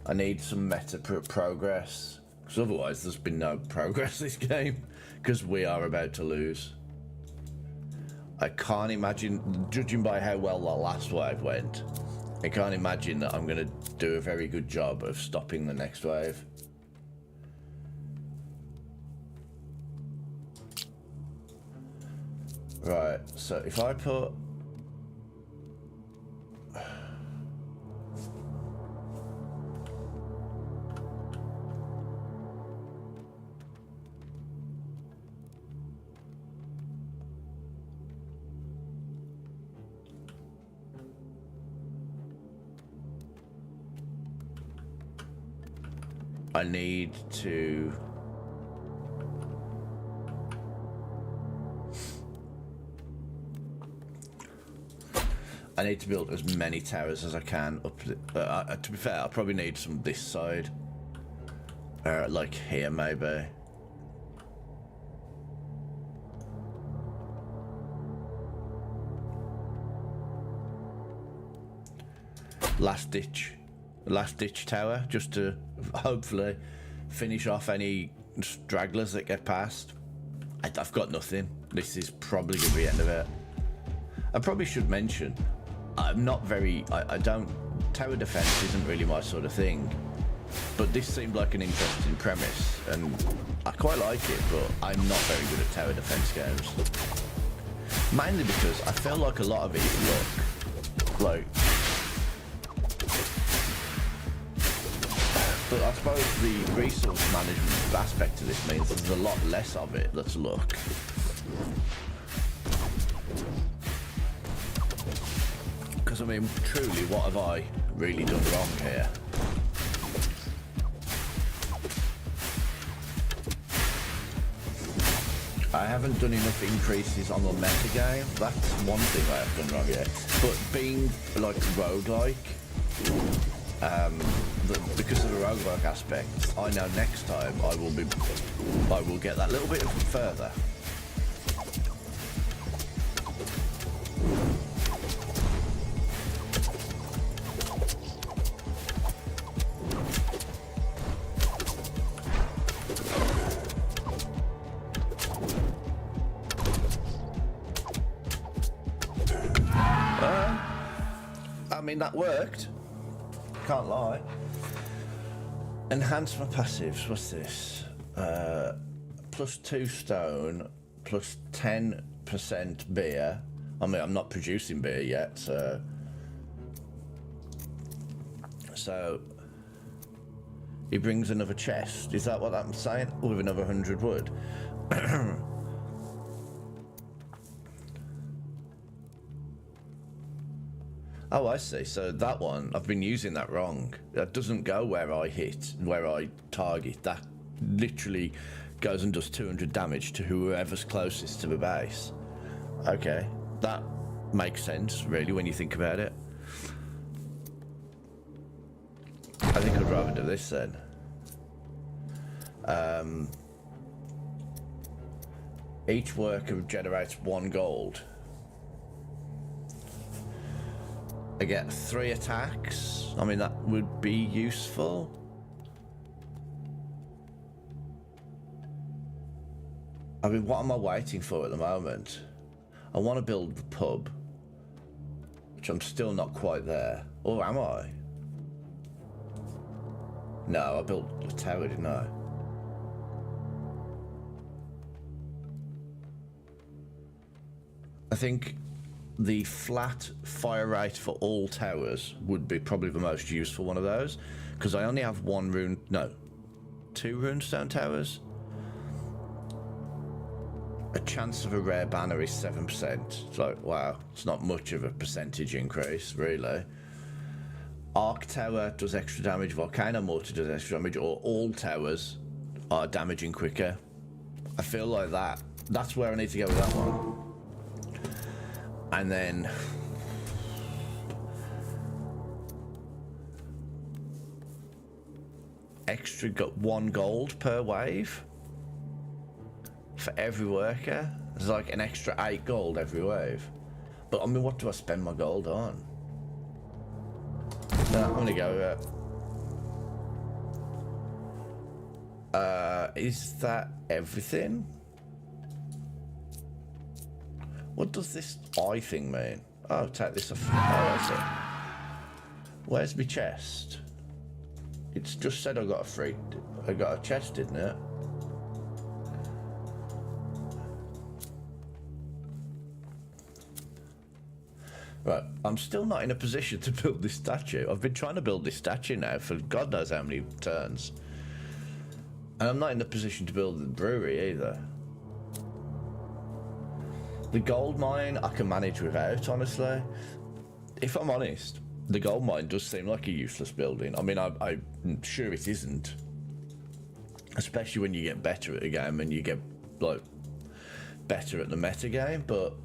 I need some meta progress. Because otherwise there's been no progress this game. Because we are about to lose. I can't imagine, judging by how well the last wave went, I can't imagine that I'm going to do a very good job of stopping the next wave. Right, so if I put... I need to... I need to build as many towers as I can up the, to be fair, I'll probably need some this side. Like here maybe. Last ditch tower, just to hopefully finish off any stragglers that get past. I've got nothing. This is probably going to be the end of it. I probably should mention, I'm not very, I don't, tower defense isn't really my sort of thing, but this seemed like an interesting premise, and I quite like it, but I'm not very good at tower defense games. Mainly because I feel like a lot of it is luck. Like, but I suppose the resource management aspect of this means there's a lot less of it that's luck. Because I mean, truly, what have I really done wrong here? I haven't done enough increases on the meta game. That's one thing I have done wrong here. But being like roguelike, because of the roguelike aspect, I know next time I will get that little bit further. I mean, that worked. Can't lie. Enhance my passives. What's this? +2 stone, plus 10% beer. I mean, I'm not producing beer yet, so he brings another chest. Is that what I'm saying? With another 100 wood. Oh, I see. So that one, I've been using that wrong. That doesn't go where I hit, where I target. That literally goes and does 200 damage to whoever's closest to the base. Okay, that makes sense, really, when you think about it. I think I'd rather do this then. Each worker generates 1 gold. I get 3 attacks. I mean, that would be useful. I mean, what am I waiting for at the moment? I want to build the pub, which I'm still not quite there. Or am I? No, I built a tower, didn't I? I think the flat fire rate for all towers would be probably the most useful one of those, because I only have 2 runestone towers. A chance of a rare banner is 7%. It's like, wow, it's not much of a percentage increase, really. Arc tower does extra damage, volcano mortar does extra damage, or all towers are damaging quicker. I feel like that's where I need to go with that one. And then extra got 1 gold per wave for every worker. There's like an extra 8 gold every wave. But I mean, what do I spend my gold on? No, I'm gonna go is that everything? What does this eye thing mean? Oh, take this off. Oh, that's it. Where's my chest? It's just said I got a chest, didn't it? Right, I'm still not in a position to build this statue. I've been trying to build this statue now for God knows how many turns. And I'm not in a position to build the brewery either. The gold mine I can manage without, honestly. If I'm honest, the gold mine does seem like a useless building. I mean, I'm sure it isn't. Especially when you get better at the game and you get, like, better at the meta game. But,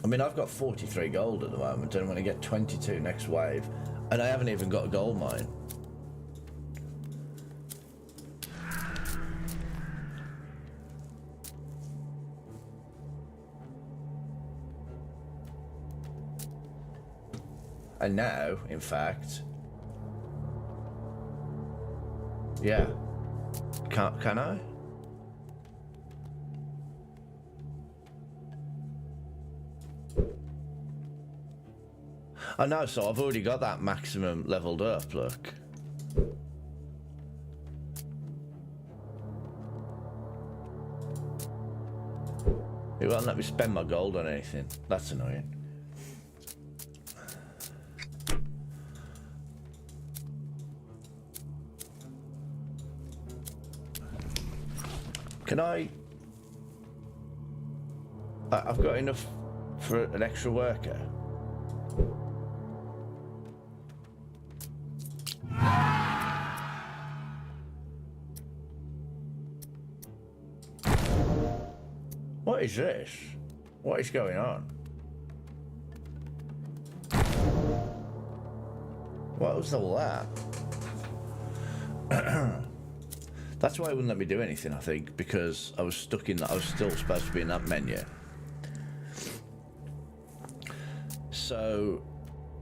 I mean, I've got 43 gold at the moment and I'm going to get 22 next wave. And I haven't even got a gold mine. And now, in fact, yeah, can I? I know, so I've already got that maximum leveled up, look. It won't let me spend my gold on anything. That's annoying. Can I've got enough for an extra worker. What is this? What is going on? What was all that? That's why it wouldn't let me do anything, I think, because I was stuck in that. I was still supposed to be in that menu. So,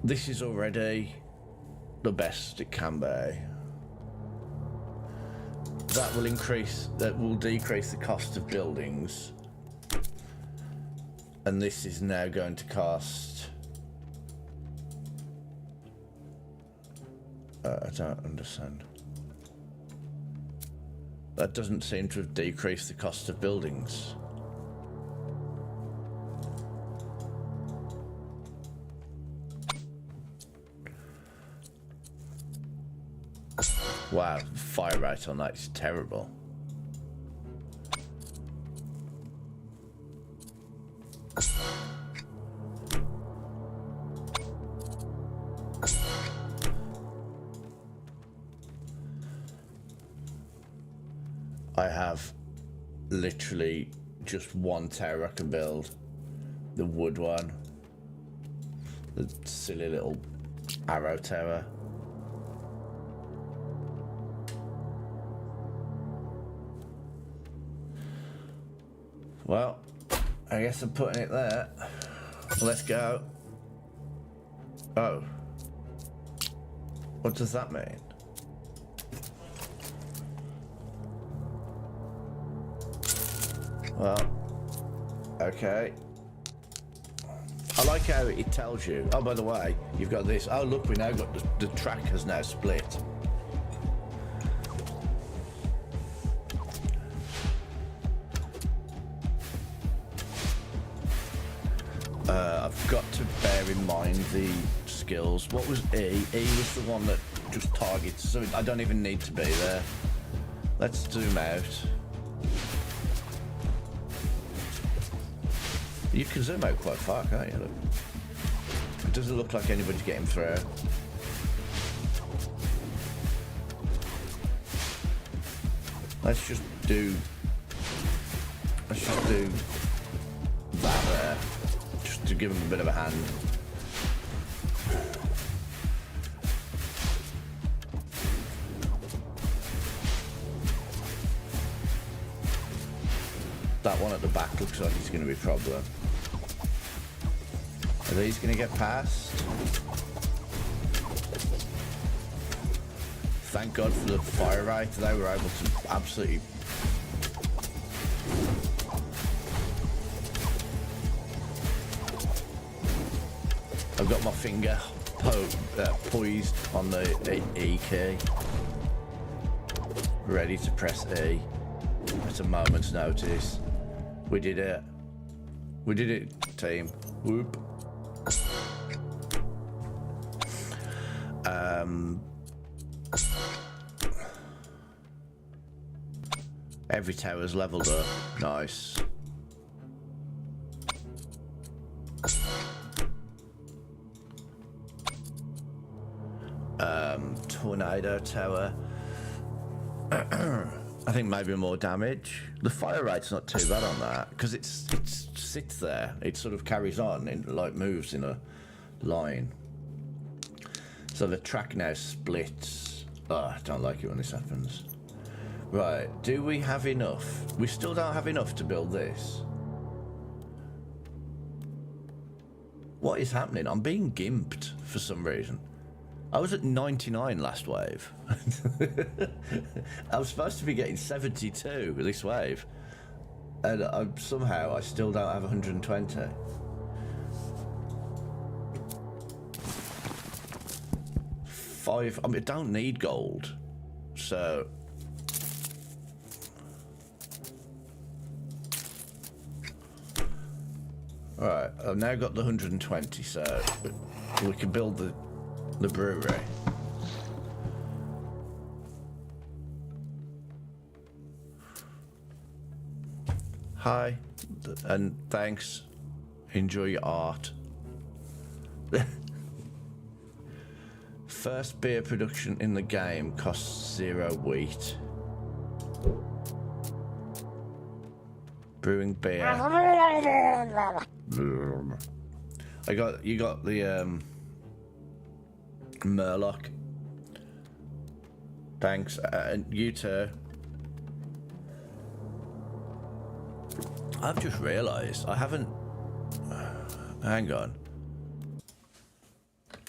this is already the best it can be. That will decrease the cost of buildings. And this is now going to cost... I don't understand. That doesn't seem to have decreased the cost of buildings. Wow, fire rate on that is terrible. I have literally just one tower I can build. The wood one. The silly little arrow tower. Well, I guess I'm putting it there. Let's go. Oh. What does that mean? Well, okay. I like how it tells you. Oh, by the way, you've got this. Oh, look, we now got the track has now split. I've got to bear in mind the skills. What was E? E was the one that just targets, so I don't even need to be there. Let's zoom out. You can zoom out quite far, can't you? Look. It doesn't look like anybody's getting through. Let's just do that there, just to give him a bit of a hand. That one at the back looks like it's going to be a problem. Are these going to get past? Thank God for the fire rate. They were able to absolutely... I've got my finger poised on the E key. Ready to press E at a moment's notice. We did it. We did it, team. Whoop. Every tower's leveled up. Nice. Tornado tower. I think maybe more damage. The fire rate's not too bad on that because it sits there. It sort of carries on and like moves in a line. So the track now splits. Oh, I don't like it when this happens. Right, do we have enough? We still don't have enough to build this. What is happening? I'm being gimped for some reason. I was at 99 last wave. I was supposed to be getting 72 with this wave. And somehow I still don't have 120. I mean, I don't need gold. So... Alright, I've now got the 120, so we can build the brewery. Hi, and thanks. Enjoy your art. First beer production in the game costs 0 wheat. Brewing beer. You got the Murloc. Thanks, and you too. I've just realised I haven't. Hang on.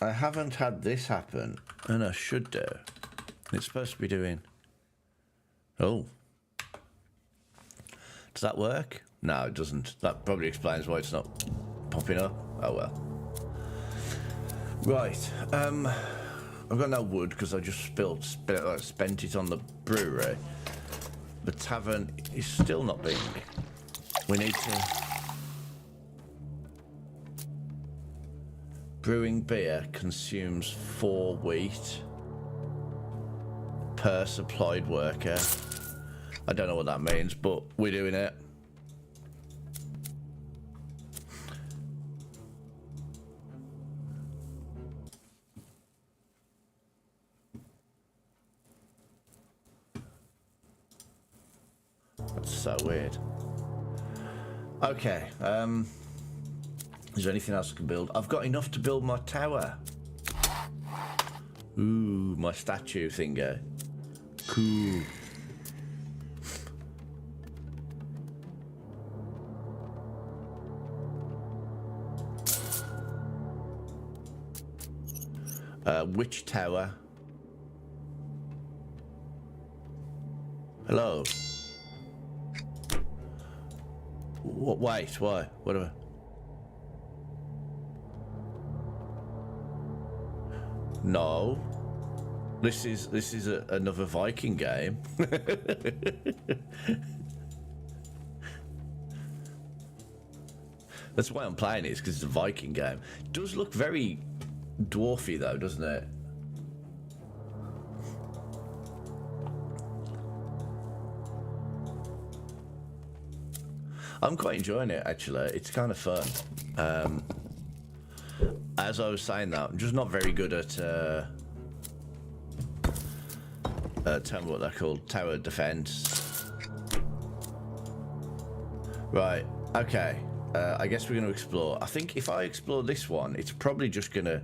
I haven't had this happen, and I should do. It's supposed to be doing. Oh. Does that work? No, it doesn't. That probably explains why it's not popping up. Oh well. Right. I've got no wood because I just spent it on the brewery. The tavern is still not being. We need to. Brewing beer consumes 4 wheat per supplied worker. I don't know what that means, but we're doing it. That's so weird. Okay, is there anything else I can build? I've got enough to build my tower. Ooh, my statue thingo. Cool. Which tower? Hello. Wait, why? What am I? No. This is another Viking game. That's why I'm playing it, because it's a Viking game. It does look very dwarfy though, doesn't it? I'm quite enjoying it actually. It's kind of fun. As I was saying that, I'm just not very good at tell me what they're called, tower defense. Right, okay. I guess we're going to explore. I think if I explore this one, it's probably just going to...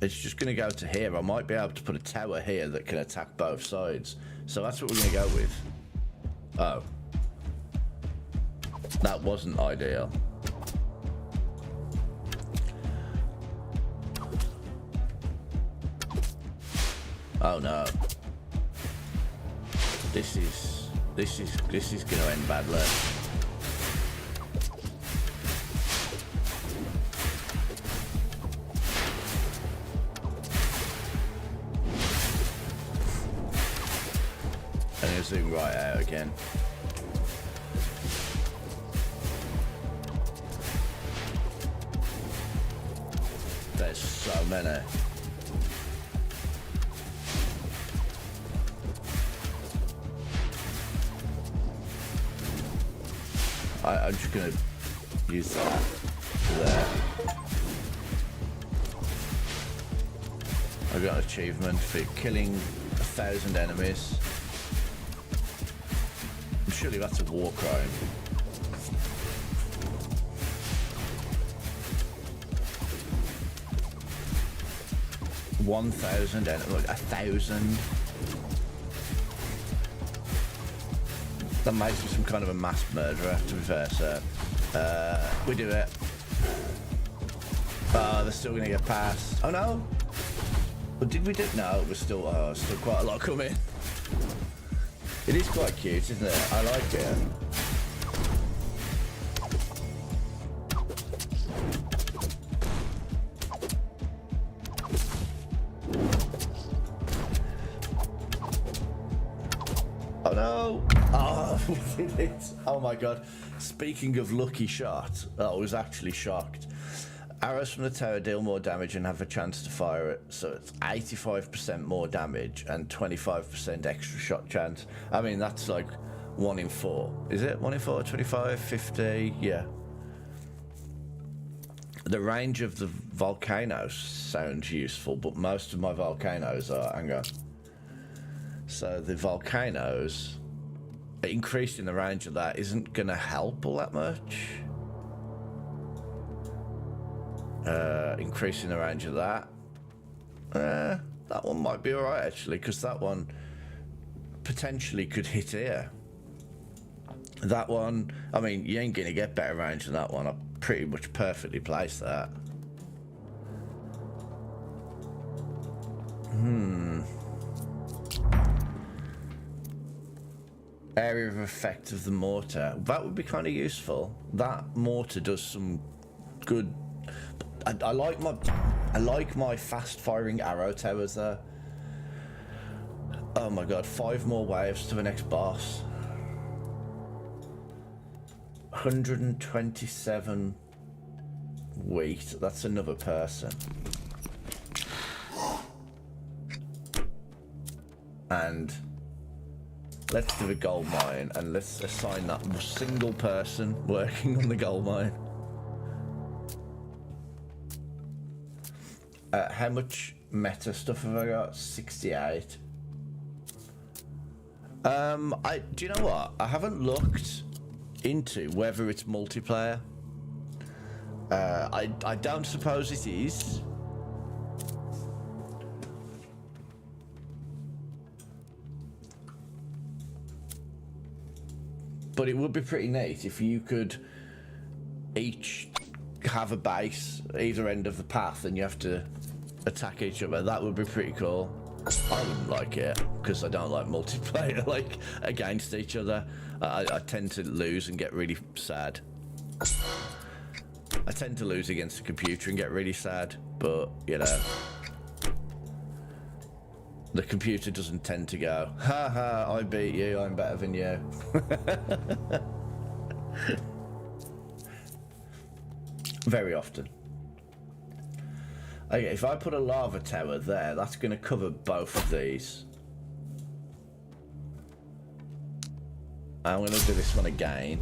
It's just going to go to here. I might be able to put a tower here that can attack both sides. So that's what we're going to go with. Oh. That wasn't ideal. Oh no. This is going to end badly. I'm going to zoom right out again. There's so many. I'm just going to use that there. I got an achievement for killing 1,000 enemies. Surely that's a war crime. $1,000 and look, 1,000. That makes me some kind of a mass murderer, to be fair. So we do it. Oh, they're still gonna get past. Oh no! But did we do? No, it was still. Oh, still quite a lot coming. It is quite cute, isn't it? I like it. Oh no! Oh, we did it! Oh my god. Speaking of lucky shot, I was actually shocked. Arrows from the tower deal more damage and have a chance to fire it, so it's 85% more damage and 25% extra shot chance. I mean, that's like 1 in 4. Is it? 1 in 4, 25, 50? Yeah. The range of the volcanoes sounds useful, but most of my volcanoes are... Hang on. So the volcanoes, increasing the range of that isn't going to help all that much. Increasing the range of that That one might be alright actually, because that one potentially could hit here. That one, I mean, you ain't gonna get better range than that one. I pretty much perfectly placed that. Area of effect of the mortar. That would be kind of useful. That mortar does some good. I like my fast firing arrow towers there. Oh my god, 5 more waves to the next boss. 127 wheat. That's another person. And let's do a gold mine, and let's assign that single person working on the gold mine. How much meta stuff have I got? 68. Do you know what? I haven't looked into whether it's multiplayer. I don't suppose it is. But it would be pretty neat if you could each have a base either end of the path and you have to attack each other. That would be pretty cool. I wouldn't like it because I don't like multiplayer like against each other. I tend to lose and get really sad. I tend to lose against the computer and get really sad, but you know, the computer doesn't tend to go, ha ha, I beat you, I'm better than you. Very often. Okay, if I put a lava tower there, that's going to cover both of these. I'm going to do this one again.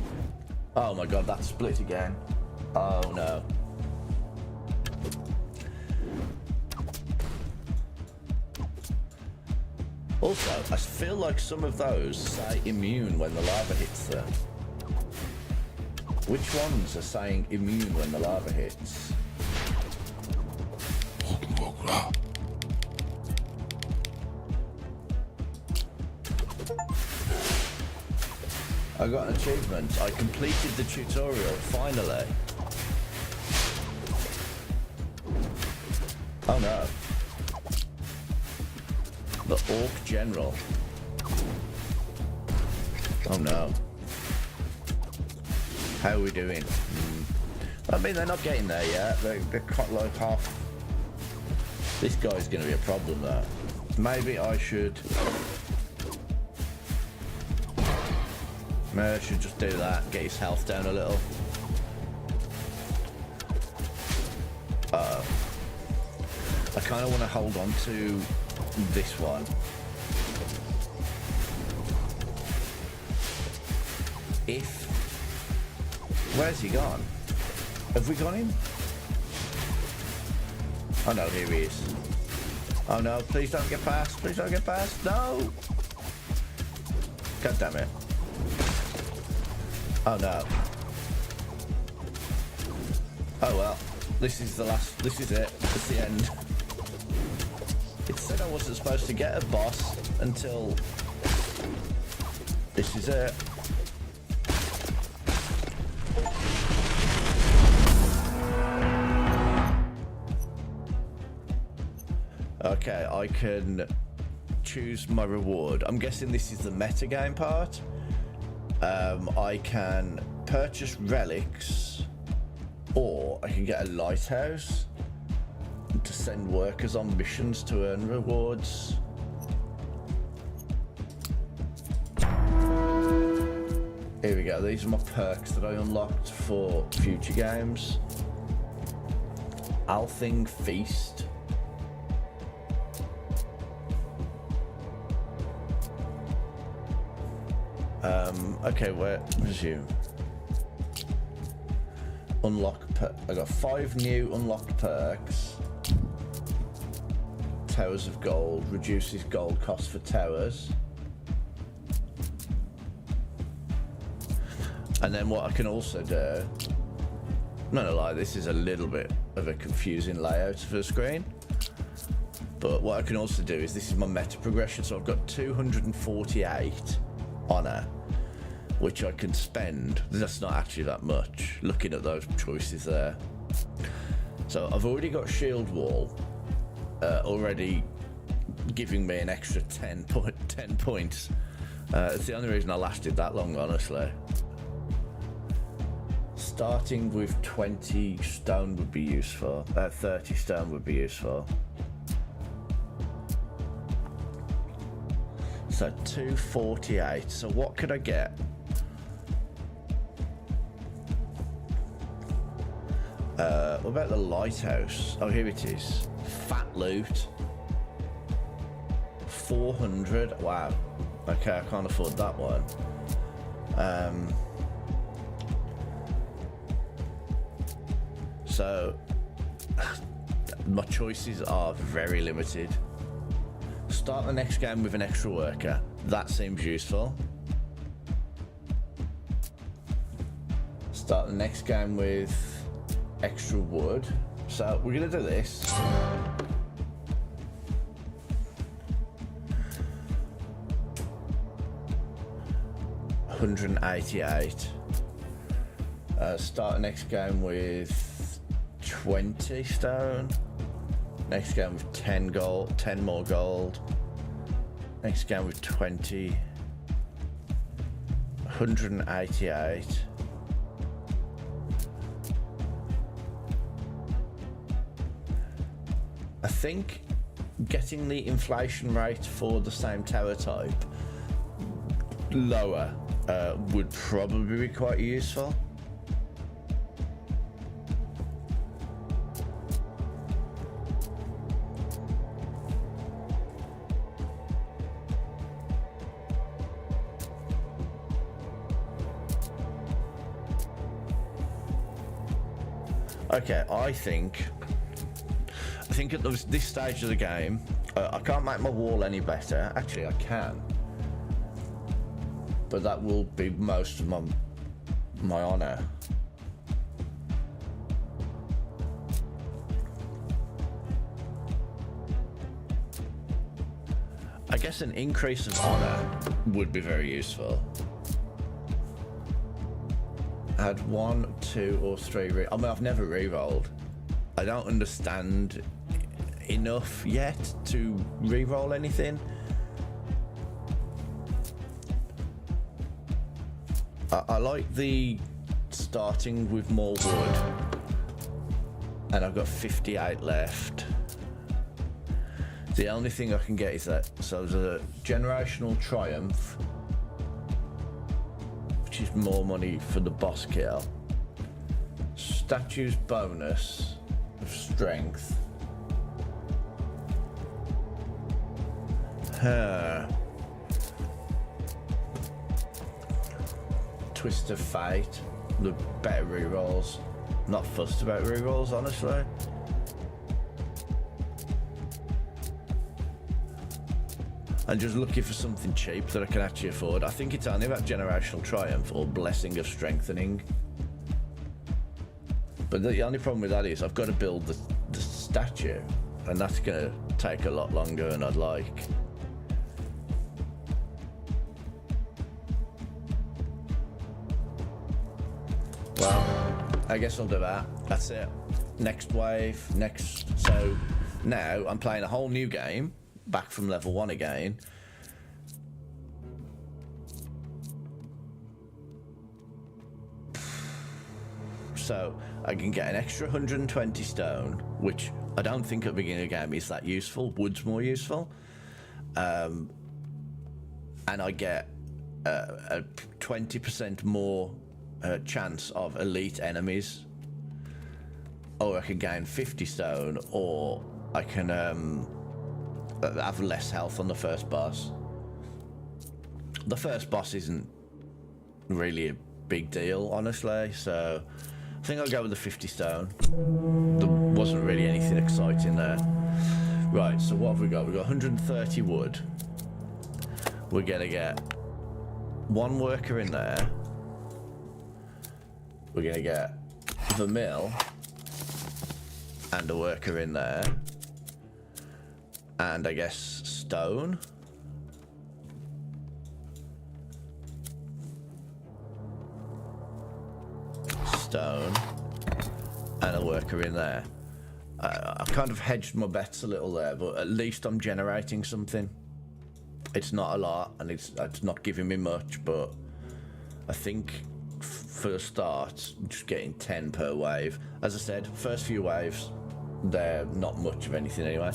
Oh my god, that split again. Oh no. Also, I feel like some of those say immune when the lava hits them. Which ones are saying immune when the lava hits? I got an achievement. I completed the tutorial, finally. Oh no. The Orc General. Oh no. How are we doing? I mean, they're not getting there yet. They're quite like half. This guy's going to be a problem though. Maybe I should just do that, get his health down a little. I kind of want to hold on to this one. Where's he gone? Have we got him? Oh no, here he is. Oh no, please don't get past, please don't get past, no! God damn it. Oh no. Oh well, this is the last, this is it, it's the end. It said I wasn't supposed to get a boss until this is it. Okay, I can choose my reward. I'm guessing this is the metagame part. I can purchase relics, or I can get a lighthouse to send workers on missions to earn rewards. Here we go, these are my perks that I unlocked for future games. Althing Feast. Okay, where resume? Unlock I got 5 new unlocked perks. Towers of Gold reduces gold cost for towers. And then what I can also do, not gonna lie, this is a little bit of a confusing layout for the screen. But what I can also do is, this is my meta progression, so I've got 248 honor, which I can spend. That's not actually that much, looking at those choices there. So I've already got shield wall, already giving me an extra 10 points. It's the only reason I lasted that long, honestly. Starting with 20 stone would be useful. 30 stone would be useful. So 248. So what could I get? What about the lighthouse? Oh, here it is. Fat loot. 400. Wow. Okay, I can't afford that one. So my choices are very limited. Start the next game with an extra worker. That seems useful. Start the next game with extra wood. So we're gonna do this. $188. Start the next game with 20 stone. Next game with 10 gold, 10 more gold. Next game with 20. 188. I think getting the inflation rate for the same tower type lower would probably be quite useful. Okay, I think at this stage of the game, I can't make my wall any better. Actually, I can, but that will be most of my honor. I guess an increase of honor would be very useful. Add 1, 2, or 3. I mean, I've never re-rolled. I don't understand enough yet to re-roll anything. I like the starting with more wood, and I've got 58 left. The only thing I can get is that, so there's a generational triumph, which is more money for the boss kill. Statue's bonus of strength. Twist of fate. The better rerolls. Not fussed about rerolls, honestly. I'm just looking for something cheap that I can actually afford. I think it's only about generational triumph or blessing of strengthening. But the only problem with that is I've got to build the statue, and that's going to take a lot longer than I'd like. Well, I guess I'll do that. That's it. Next wave, next. So now I'm playing a whole new game, back from level 1 again. So I can get an extra 120 stone, which I don't think at the beginning of the game is that useful. Wood's more useful. And I get a 20% more chance of elite enemies. Or I can gain 50 stone, or I can have less health on the first boss. The first boss isn't really a big deal, honestly, so I think I'll go with the 50 stone. There wasn't really anything exciting there. Right, so what have we got? We've got 130 wood. We're gonna get 1 worker in there. We're gonna get the mill and a worker in there. and I guess stone. Stone. And a worker in there. I kind of hedged my bets a little there, but at least I'm generating something. It's not a lot, and it's not giving me much, but I think for a start, I'm just getting 10 per wave. As I said, first few waves, they're not much of anything anyway.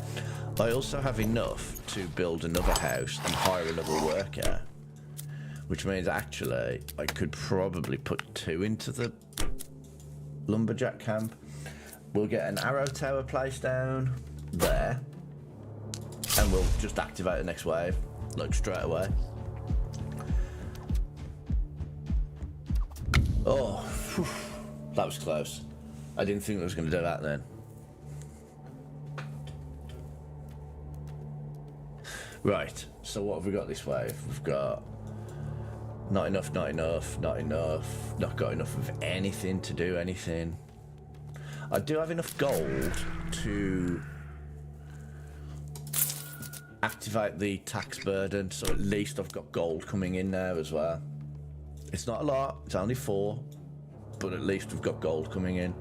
I also have enough to build another house and hire another worker, which means actually I could probably put 2 into the lumberjack camp. We'll get an arrow tower placed down there, and we'll just activate the next wave, like straight away. Oh, whew, that was close. I didn't think I was going to do that then. Right, so what have we got this wave? We've got not enough, not enough, not enough, not got enough of anything to do anything. I do have enough gold to activate the tax burden, so at least I've got gold coming in there as well. It's not a lot, it's only 4, but at least we've got gold coming in.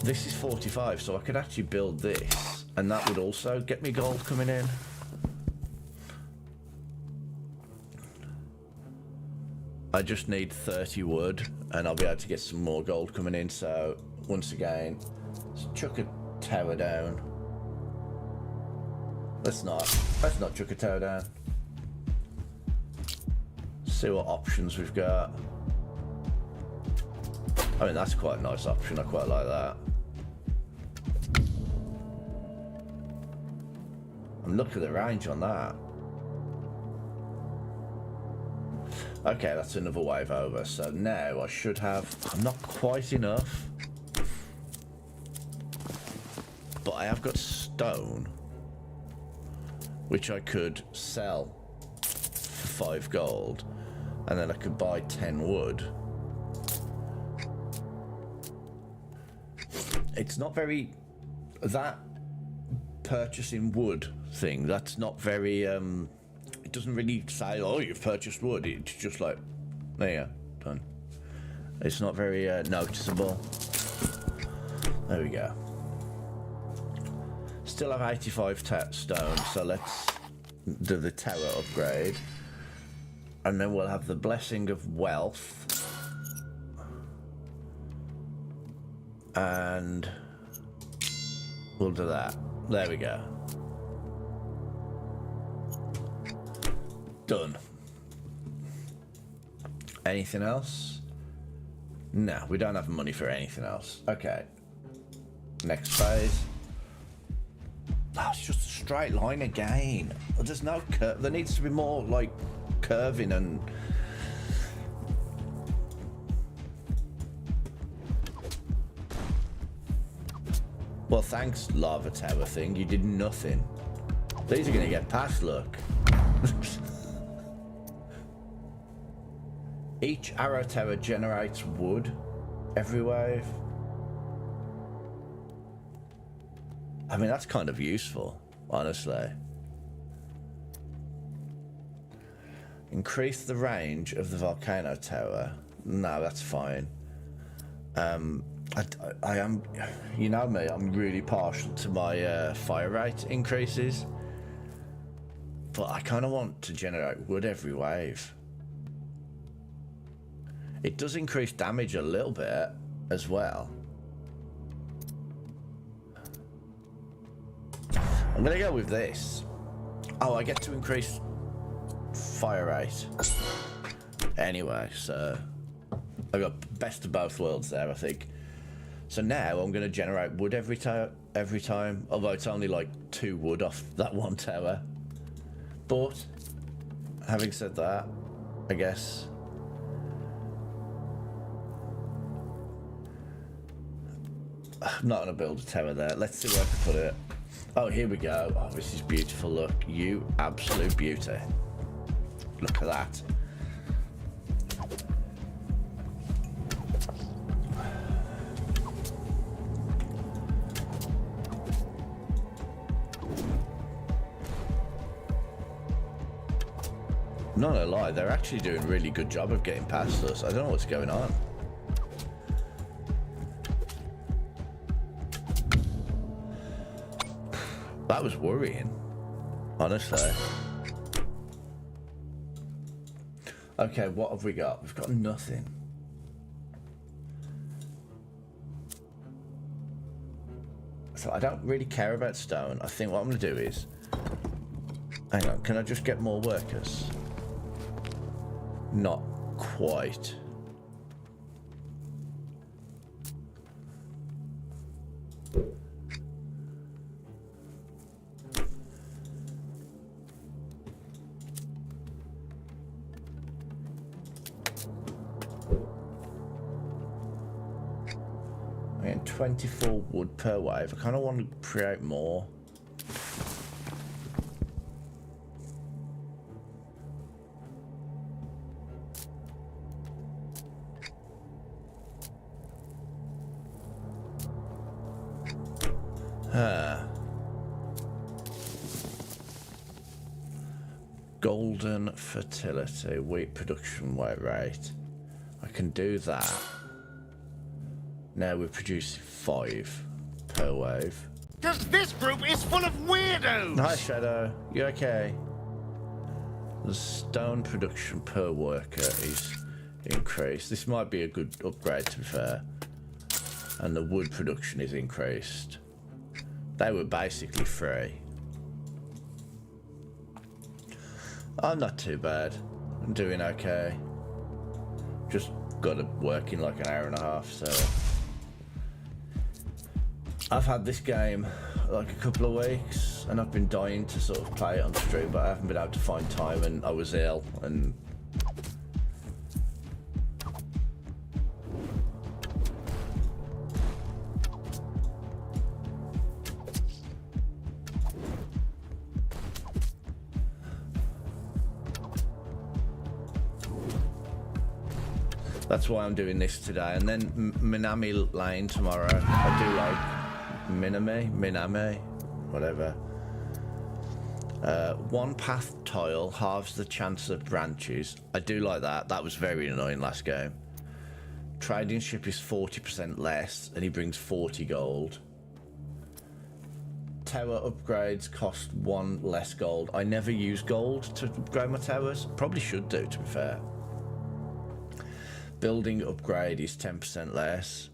This is 45, so I could actually build this, and that would also get me gold coming in. I just need 30 wood, and I'll be able to get some more gold coming in. So once again, let's chuck a tower down. Let's not chuck a tower down. See what options we've got. I mean, that's quite a nice option. I quite like that. And look at the range on that. Okay, that's another wave over. So now I should have... I'm not quite enough. But I have got stone, which I could sell for 5 gold. And then I could buy 10 wood. It's not very... That purchasing wood thing, that's not very... It doesn't really say, oh, you've purchased wood. It's just like, there you go, done. It's not very noticeable. There we go. Still have 85 stone, so let's do the tower upgrade. And then we'll have the blessing of wealth. And we'll do that. There we go. Done. Anything else? No, we don't have money for anything else. Okay. Next phase. Oh, it's just a straight line again. There's no curve. There needs to be more, like, curving and... Well, thanks, lava tower thing. You did nothing. These are going to get past, look. Each arrow tower generates wood every wave. I mean, that's kind of useful, honestly. Increase the range of the volcano tower. No, that's fine. I am, you know me, I'm really partial to my fire rate increases. But I kind of want to generate wood every wave. It does increase damage a little bit as well. I'm gonna go with this. Oh, I get to increase fire rate. Anyway, so I got best of both worlds there, I think. So now I'm gonna generate wood every time, although it's only like 2 wood off that one tower. But having said that, I guess I'm not gonna build a tower there. Let's see where I can put it. Oh, here we go. Oh, this is beautiful. Look, you absolute beauty. Look at that. Not gonna lie, they're actually doing a really good job of getting past us. I don't know what's going on. That was worrying, honestly. Okay, what have we got? We've got nothing. So I don't really care about stone. I think what I'm gonna do is, hang on, can I just get more workers? Not quite. I'm getting 24 wood per wave. I kind of want to create more. Golden fertility, wheat production weight rate. I can do that. Now we're producing 5 per wave. Because this group is full of weirdos! Hi Shadow, you okay? The stone production per worker is increased. This might be a good upgrade to be fair. And the wood production is increased. They were basically free. I'm not too bad. I'm doing okay. Just got to work in like an hour and a half, so. I've had this game like a couple of weeks and I've been dying to sort of play it on stream, but I haven't been able to find time and I was ill and that's why I'm doing this today. And then Minami Lane tomorrow. I do like Minami, whatever. One path tile halves the chance of branches. I do like that. That was very annoying last game. Trading ship is 40% less and he brings 40 gold. Tower upgrades cost 1 less gold. I never use gold to upgrade my towers. Probably should do, to be fair. Building upgrade is 10% less.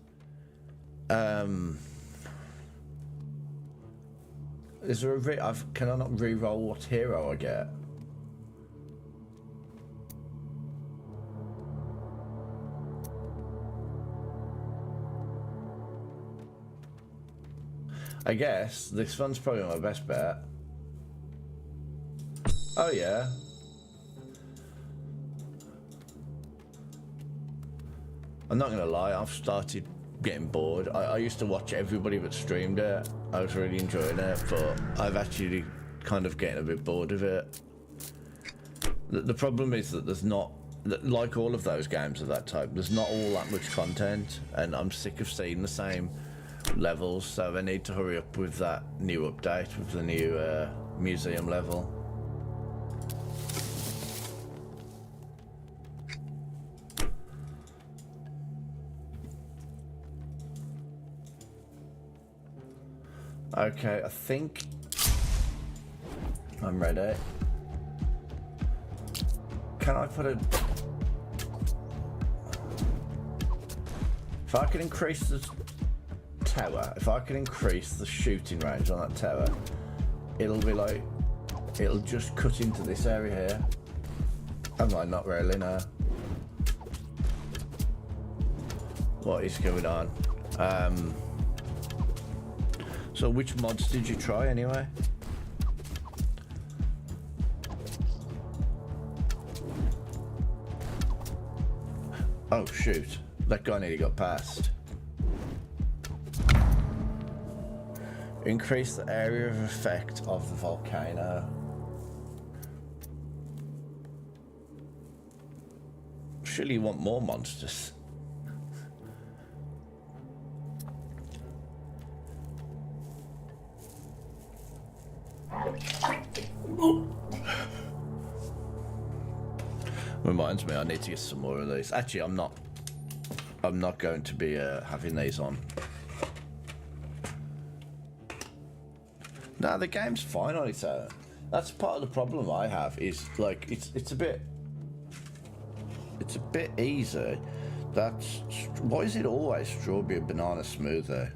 Is there a can I not re-roll what hero I get? I guess this one's probably my best bet. Oh yeah. I'm not gonna lie, I've started getting bored. I used to watch everybody that streamed it. I was really enjoying it, but I've actually kind of getting a bit bored of it. The problem is that there's not, like all of those games of that type, there's not all that much content, and I'm sick of seeing the same levels, so they need to hurry up with that new update, with the new museum level. Okay, I think I'm ready. Can I put a... If I can increase the tower, if I can increase the shooting range on that tower, it'll be like, it'll just cut into this area here. Am I not really now? What is going on? So which mods did you try anyway? Oh shoot, that guy nearly got past. Increase the area of effect of the volcano. Surely you want more monsters. Reminds me, I need to get some more of these. Actually, I'm not going to be having these on. No, the game's fine on its own. That's part of the problem I have. Is like it's a bit easy. That's why is it always strawberry banana smoothie?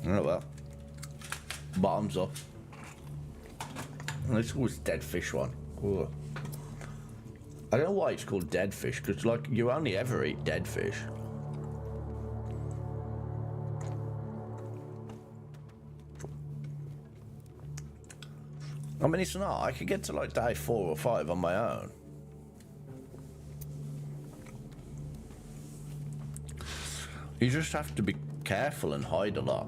Oh well. Bottoms up. And it's always dead fish one. Ugh. I don't know why it's called dead fish, because like you only ever eat dead fish. I mean, it's not. I could get to like day 4 or 5 on my own. You just have to be careful and hide a lot.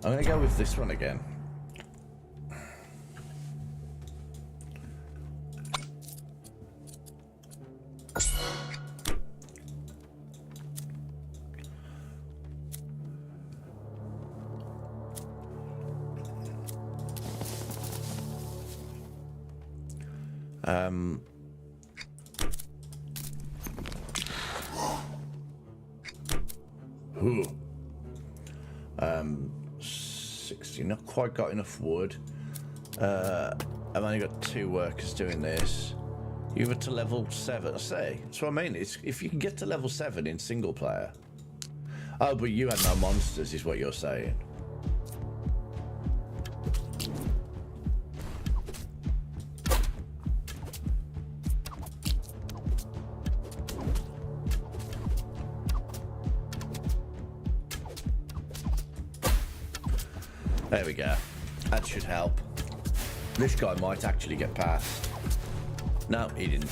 I'm gonna go with this one again. Ooh. 60, not quite got enough wood. I've only got 2 workers doing this. You were to level 7. I say, that's what I mean. It's if you can get to level 7 in single player. Oh, but you had no monsters, is what you're saying. There we go. That should help. This guy might actually get past. No, he didn't.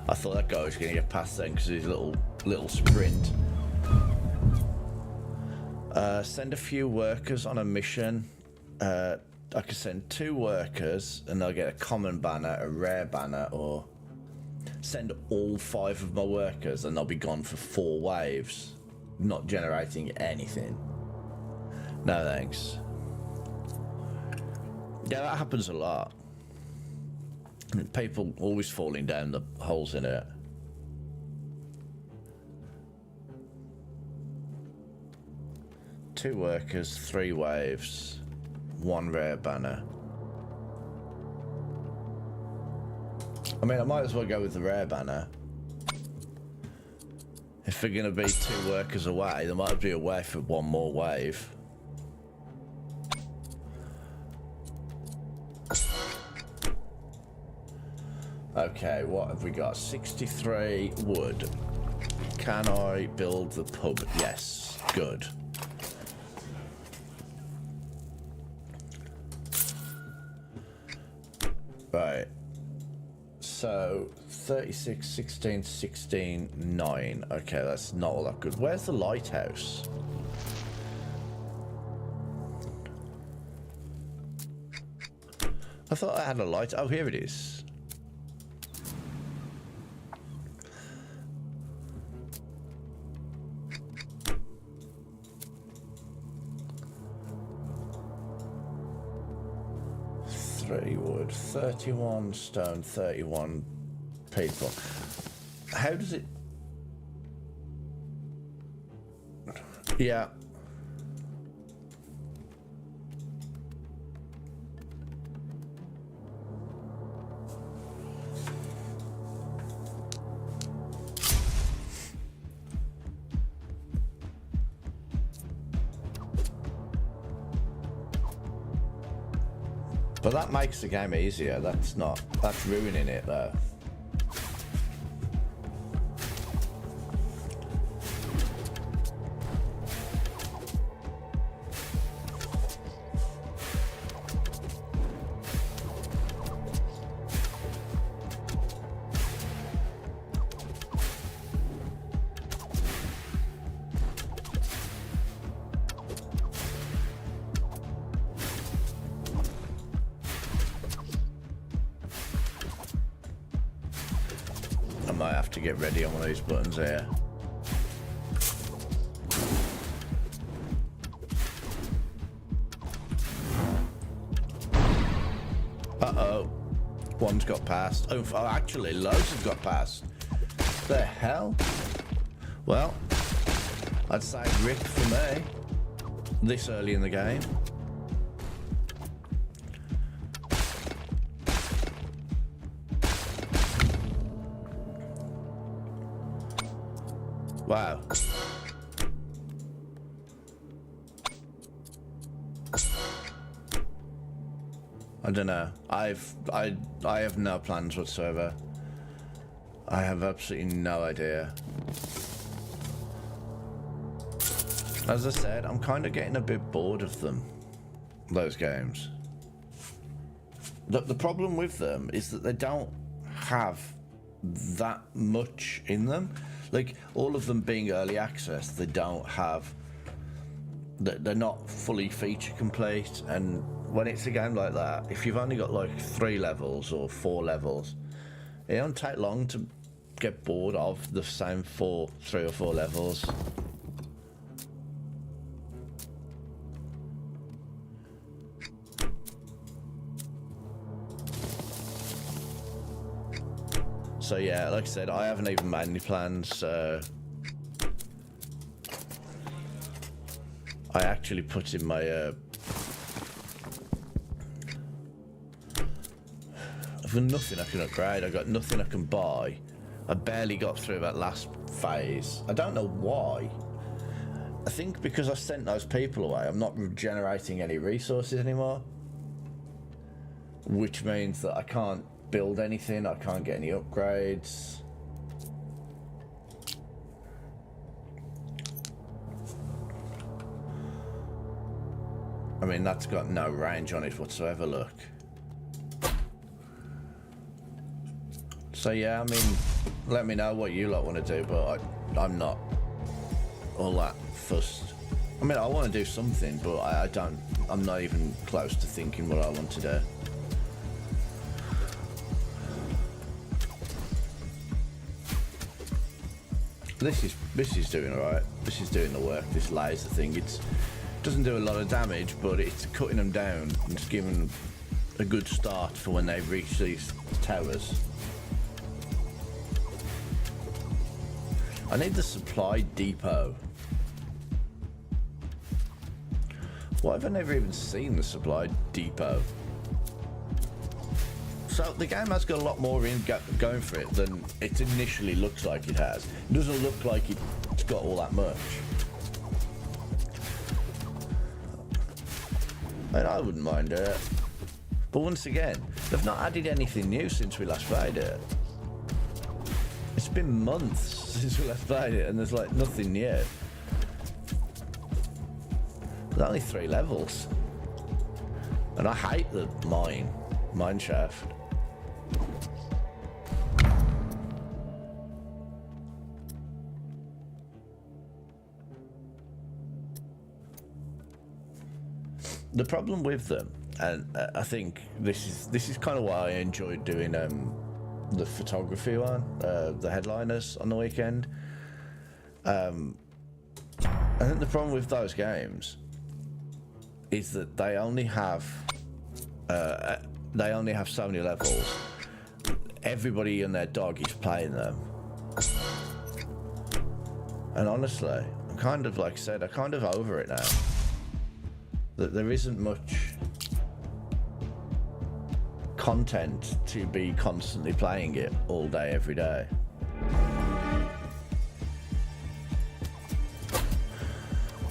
I thought that guy was going to get past then because his little sprint. Send a few workers on a mission. I could send 2 workers and they'll get a common banner, a rare banner, or send all 5 of my workers and they'll be gone for 4 waves, not generating anything. No thanks. Yeah, that happens a lot. People always falling down the holes in it. Two workers, 3 waves, 1 rare banner. I mean, I might as well go with the rare banner. If they're going to be 2 workers away, they might be away for 1 more wave. Okay, what have we got? 63 wood. Can I build the pub? Yes, good. Right. So 36, 16, 16, 9. Okay, that's not all that good. Where's the lighthouse? I thought I had a light. Oh, here it is. Wood, 31 stone, 31 people. How does it? Yeah. But that makes the game easier. That's ruining it though. I might have to get ready on one of these buttons here. Uh-oh. One's got past. Oh, actually, loads have got past. The hell? Well, I'd say Rick for me. This early in the game. Wow. I don't know. I have no plans whatsoever. I have absolutely no idea. As I said, I'm kind of getting a bit bored of them. Those games. The problem with them is that they don't have that much in them. Like, all of them being early access, they don't have... They're not fully feature complete, and when it's a game like that, if you've only got like 3 levels or 4 levels, it don't take long to get bored of the same 3 or 4 levels. So yeah, like I said, I haven't even made any plans, so... I actually put in my, I've got nothing I can upgrade, I got nothing I can buy. I barely got through that last phase. I don't know why. I think because I sent those people away, I'm not generating any resources anymore. Which means that I can't build anything, I can't get any upgrades. I mean, that's got no range on it whatsoever, look. So yeah, I mean, let me know what you lot want to do, but I'm not all that fussed. I mean, I want to do something, but I'm not even close to thinking what I want to do. This is doing alright. This is doing the work, this laser thing. It doesn't do a lot of damage, but it's cutting them down and it's giving them a good start for when they reach these towers. I need the supply depot. Why have I never even seen the supply depot? So the game has got a lot more going for it than it initially looks like it has. It doesn't look like it's got all that much. And I wouldn't mind it. But once again, they've not added anything new since we last played it. It's been months since we last played it and there's like nothing new. There's only 3 levels. And I hate the mine shaft. The problem with them, and I think this is kind of why I enjoyed doing the photography one, the headliners on the weekend. I think the problem with those games is that they only have so many levels. Everybody and their dog is playing them, and honestly, I'm kind of, like I said, I'm kind of over it now. That there isn't much content to be constantly playing it all day, every day.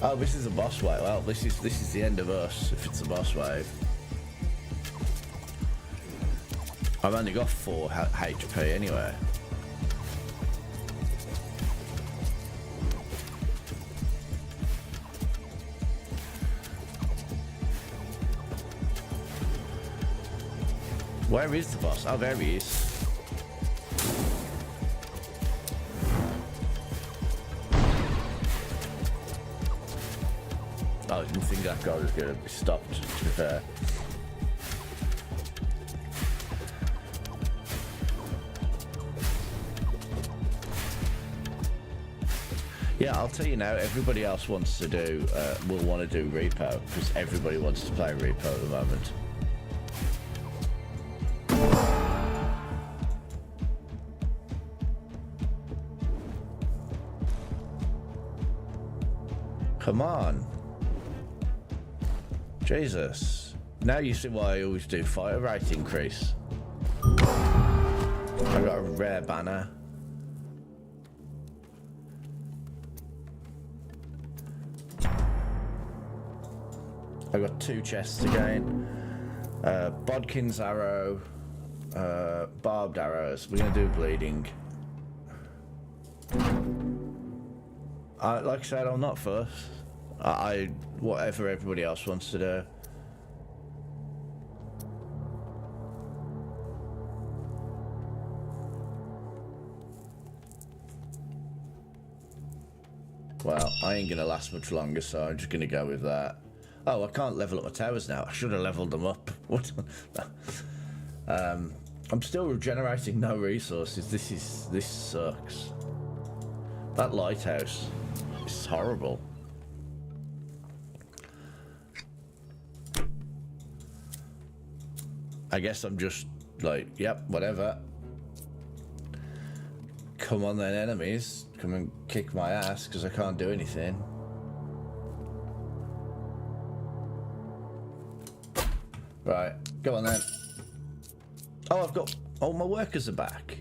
Oh, this is a boss wave. Well, this is the end of us if it's a boss wave. I've only got 4 HP anyway. Where is the boss? Oh, there he is. I didn't think that guy was going to be stopped, to be fair. Yeah, I'll tell you now, everybody else wants to do, will want to do repo, because everybody wants to play repo at the moment. Come on. Jesus. Now you see why I always do fire rate increase. I got a rare banner. I got 2 chests again. Bodkin's arrow, barbed arrows. We're gonna do bleeding. Like I said, I'm not first. I whatever everybody else wants to do. Well, I ain't gonna last much longer, so I'm just gonna go with that. Oh, I can't level up my towers now. I should have leveled them up. What? I'm still regenerating no resources. This sucks. That lighthouse is horrible. I guess I'm just like, yep, whatever. Come on then, enemies. Come and kick my ass, because I can't do anything. Right, go on then. Oh, I've got... Oh, my workers are back.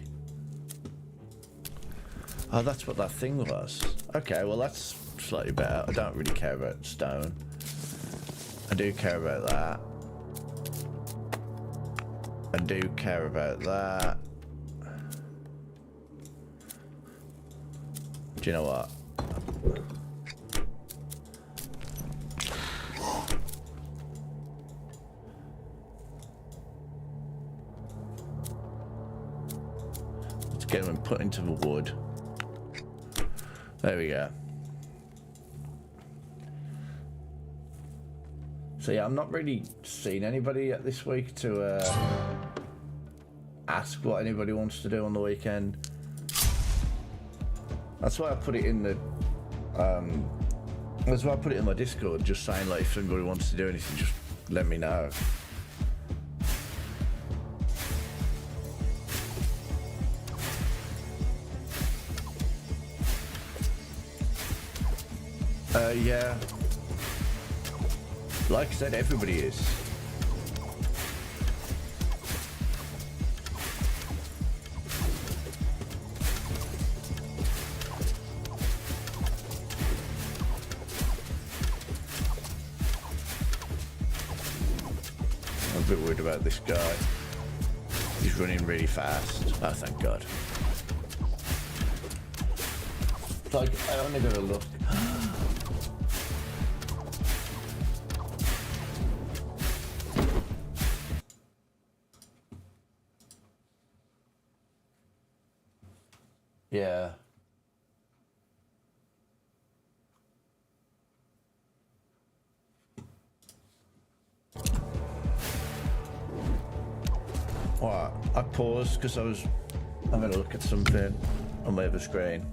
Oh, that's what that thing was. Okay, well, that's slightly better. I don't really care about stone. I do care about that. I do care about that. Do you know what? Let's get them put into the wood. There we go. So yeah, I'm not really seeing anybody yet this week to ask what anybody wants to do on the weekend. That's why I put it in the that's why I put it in my Discord, just saying like if anybody wants to do anything, just let me know. Yeah. Like I said, everybody is. I'm a bit worried about this guy. He's running really fast. Oh, thank God. Like, I only gotta look. Yeah. Well, I paused because I was having a look at something on my other screen.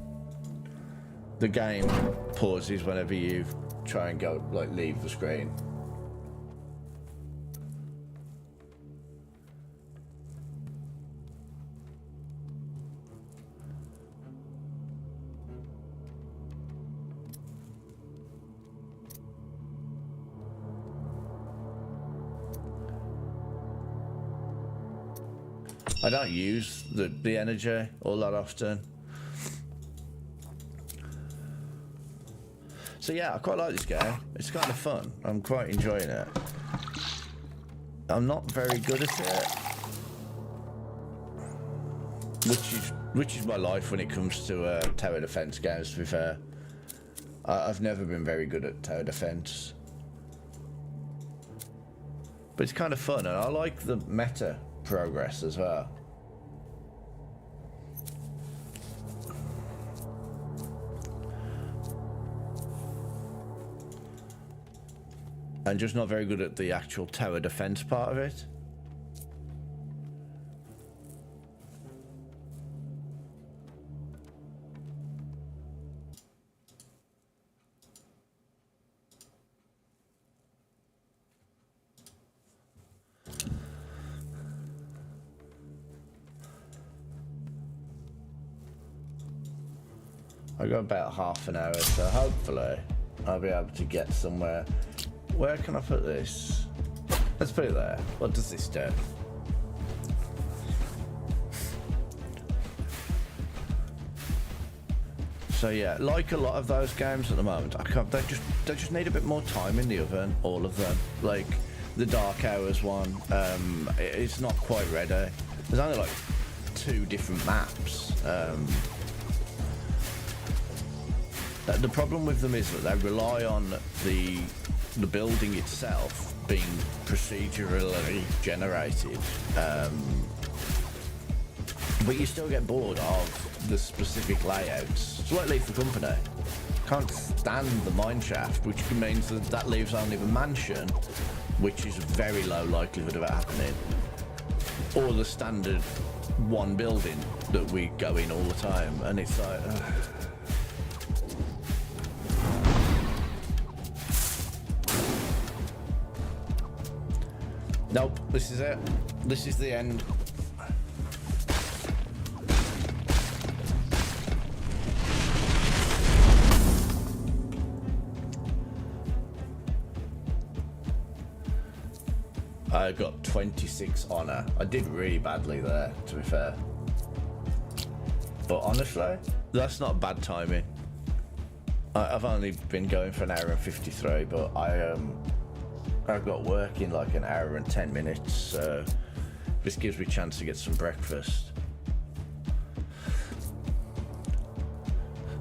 The game pauses whenever you try and go, like, leave the screen. I don't use the energy all that often. So yeah, I quite like this game. It's kind of fun. I'm quite enjoying it. I'm not very good at it. which is my life when it comes to tower defense games. To be fair, I've never been very good at tower defense, but it's kind of fun, and I like the meta progress as well. I'm just not very good at the actual tower defense part of it. I've got about half an hour, so hopefully I'll be able to get somewhere. Where can I put this? Let's put it there. What does this do? So yeah, like a lot of those games at the moment, they just need a bit more time in the oven. All of them, like the Dark Hours one, it's not quite ready. There's only like 2 different maps. The problem with them is that they rely on the building itself being procedurally generated, but you still get bored of the specific layouts. It's like Leave the Company. Can't stand the mine shaft, which means that leaves only the mansion, which is a very low likelihood of it happening, or the standard one building that we go in all the time, and it's like. Nope, this is it. This is the end. I got 26 honor. I did really badly there, to be fair. But honestly, that's not bad timing. I've only been going for an hour and 53, but I've got work in like an hour and 10 minutes, so this gives me a chance to get some breakfast.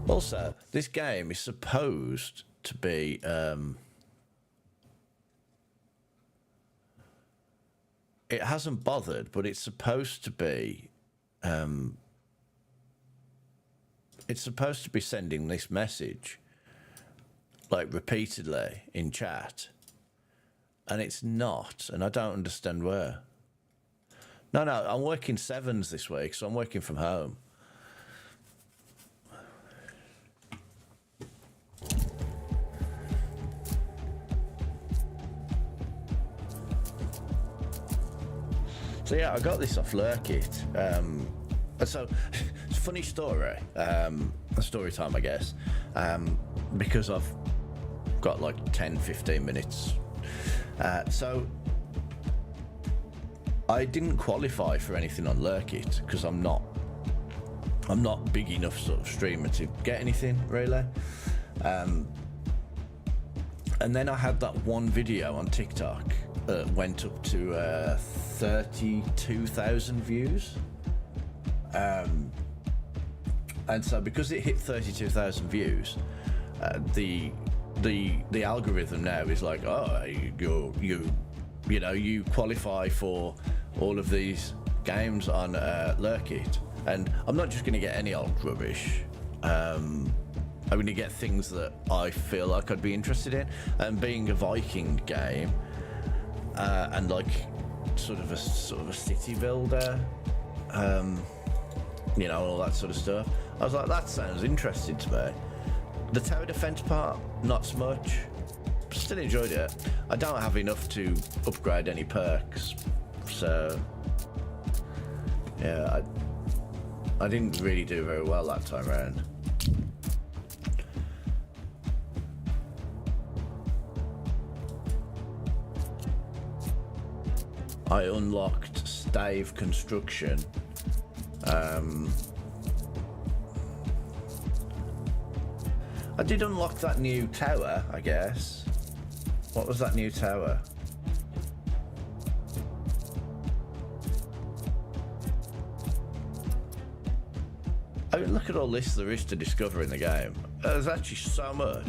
Also, this game is supposed to be it hasn't bothered, but it's supposed to be sending this message like repeatedly in chat. And it's not, and I don't understand where. No, I'm working 7s this week, so I'm working from home. So yeah, I got this off Lurkit. So it's a funny story, a story time, I guess, because I've got like 10-15 minutes. So I didn't qualify for anything on Lurkit because I'm not big enough sort of streamer to get anything really. And then I had that one video on TikTok that went up to 32,000 views. And so because it hit 32,000 views, the algorithm now is like, oh, you qualify for all of these games on Lurkit, and I'm not just going to get any old rubbish. I'm going to get things that I feel like I'd be interested in, and being a Viking game, and like sort of a city builder, all that sort of stuff. I was like, that sounds interesting to me. The tower defense part, not so much. Still enjoyed it. I don't have enough to upgrade any perks, so yeah, I didn't really do very well that time around. I unlocked stave construction. I did unlock that new tower, I guess. What was that new tower? look at all this there is to discover in the game. There's actually so much.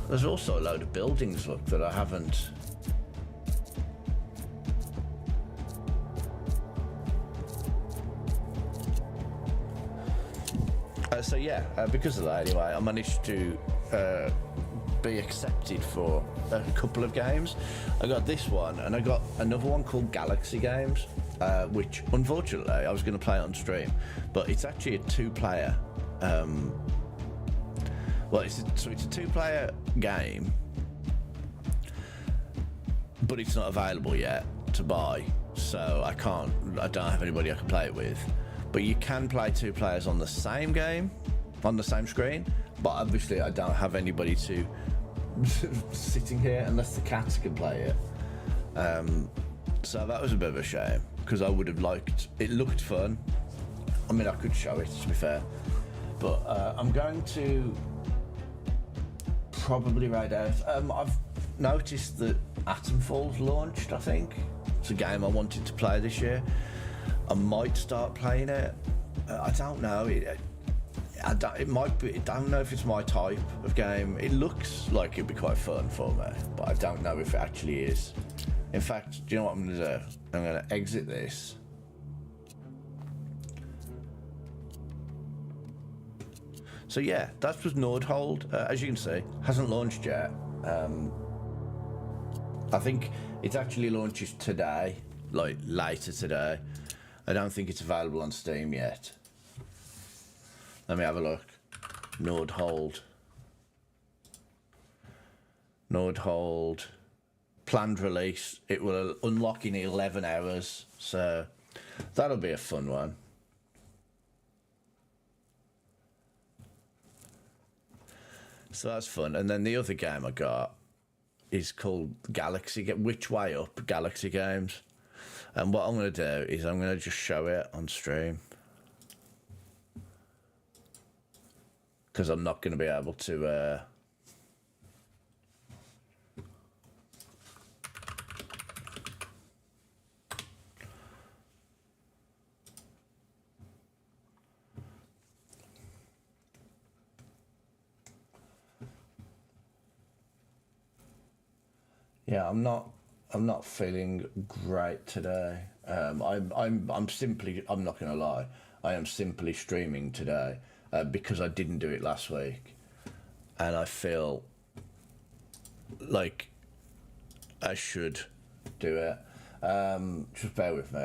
There's also a load of buildings, look, that I haven't... So yeah, because of that anyway, I managed to be accepted for a couple of games. I got this one, and I got another one called Galaxy Games, which unfortunately I was going to play on stream, but it's actually a two-player. Well, it's a two-player game, but it's not available yet to buy, so I don't have anybody I can play it with. But you can play two players on the same game, on the same screen, but obviously I don't have anybody to sitting here unless the cats can play it. So that was a bit of a shame, because I would have liked, it looked fun. I mean, I could show it, to be fair, but I'm going to probably raid out. I've noticed that Atomfall's launched, I think. It's a game I wanted to play this year. I might start playing it. I don't know. It might be. I don't know if it's my type of game. It looks like it'd be quite fun for me, but I don't know if it actually is. In fact, do you know what I'm going to do? I'm going to exit this. So yeah, that was NORDHOLD. As you can see, hasn't launched yet. I think it actually launches today, like later today. I don't think it's available on Steam yet. Let me have a look. NORDHOLD. NORDHOLD. Planned release. It will unlock in 11 hours. So that'll be a fun one. So that's fun. And then the other game I got is called Galaxy. Which Way Up Galaxy Games. And what I'm going to do is I'm going to just show it on stream, because I'm not going to be able to... Yeah, I'm not feeling great today. I'm not gonna lie, I am simply streaming today because I didn't do it last week, and I feel like I should do it. Just bear with me.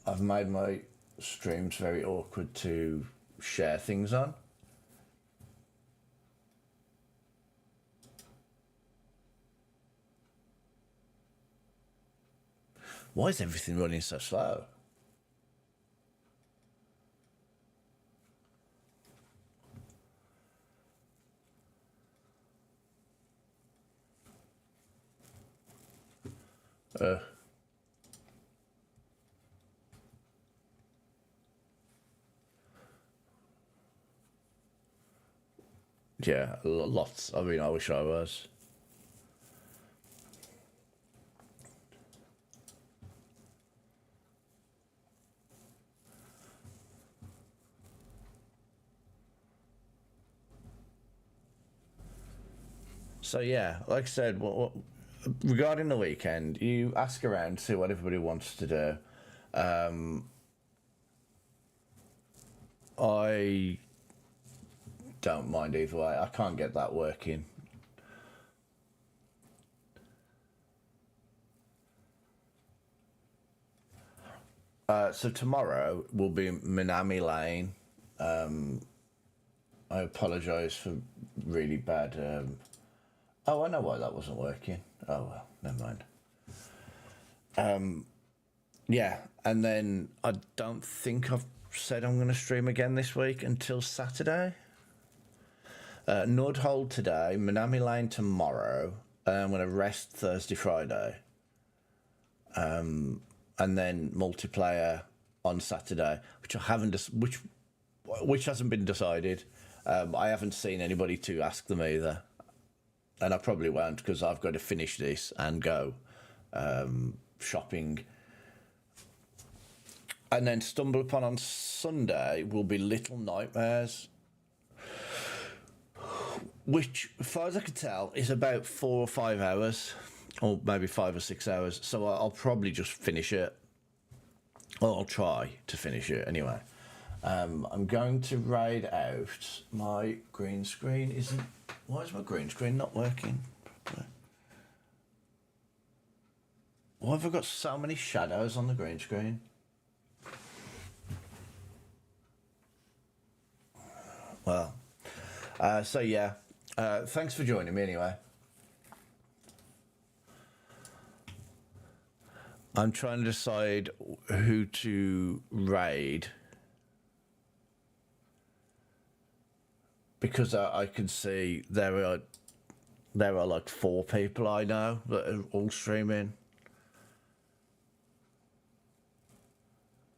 I've made my streams very awkward to share things on. Why is everything running so slow? Yeah, lots. I mean, I wish I was. So yeah, like I said, regarding the weekend, you ask around, see what everybody wants to do. I don't mind either way. I can't get that working. So tomorrow will be Minami Lane. I apologise for really bad... Oh, I know why that wasn't working. Oh, well, never mind. Yeah, and then I don't think I've said I'm going to stream again this week until Saturday. NORDHOLD today, Minami Lane tomorrow. I'm going to rest Thursday, Friday. And then multiplayer on Saturday, which I haven't, which hasn't been decided. I haven't seen anybody to ask them either, and I probably won't because I've got to finish this and go shopping. And then stumble upon on Sunday will be Little Nightmares, which, as far as I can tell, is about 4 or 5 hours, or maybe 5 or 6 hours. So I'll probably just finish it, or I'll try to finish it anyway. I'm going to raid out my green screen. Why is my green screen not working? Why have I got so many shadows on the green screen? Well, so yeah, thanks for joining me anyway. I'm trying to decide who to raid, because I can see there are like 4 people I know that are all streaming.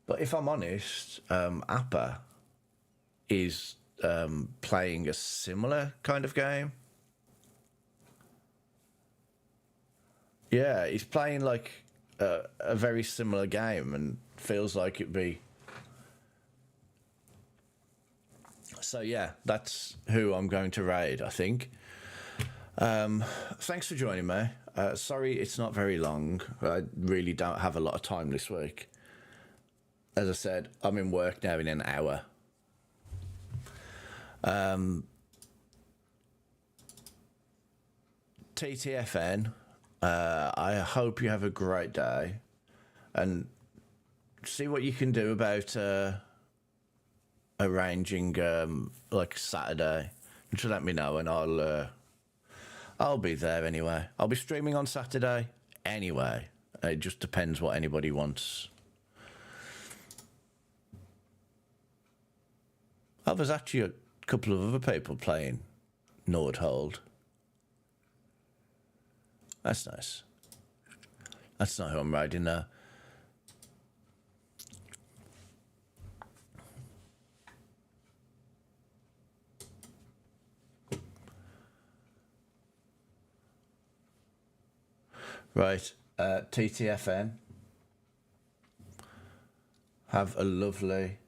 But if I'm honest, Appa is playing a similar kind of game. Yeah, he's playing like a very similar game and feels like it'd be. So yeah, that's who I'm going to raid, I think. Thanks for joining me. Sorry it's not very long. I really don't have a lot of time this week. As I said, I'm in work now in an hour. TTFN, I hope you have a great day, and see what you can do about arranging like Saturday. Just let me know and I'll be there anyway. I'll be streaming on Saturday anyway. It just depends what anybody wants. Oh, there's actually a couple of other people playing NORDHOLD. That's nice. That's not who I'm riding now. Right, TTFN. Have a lovely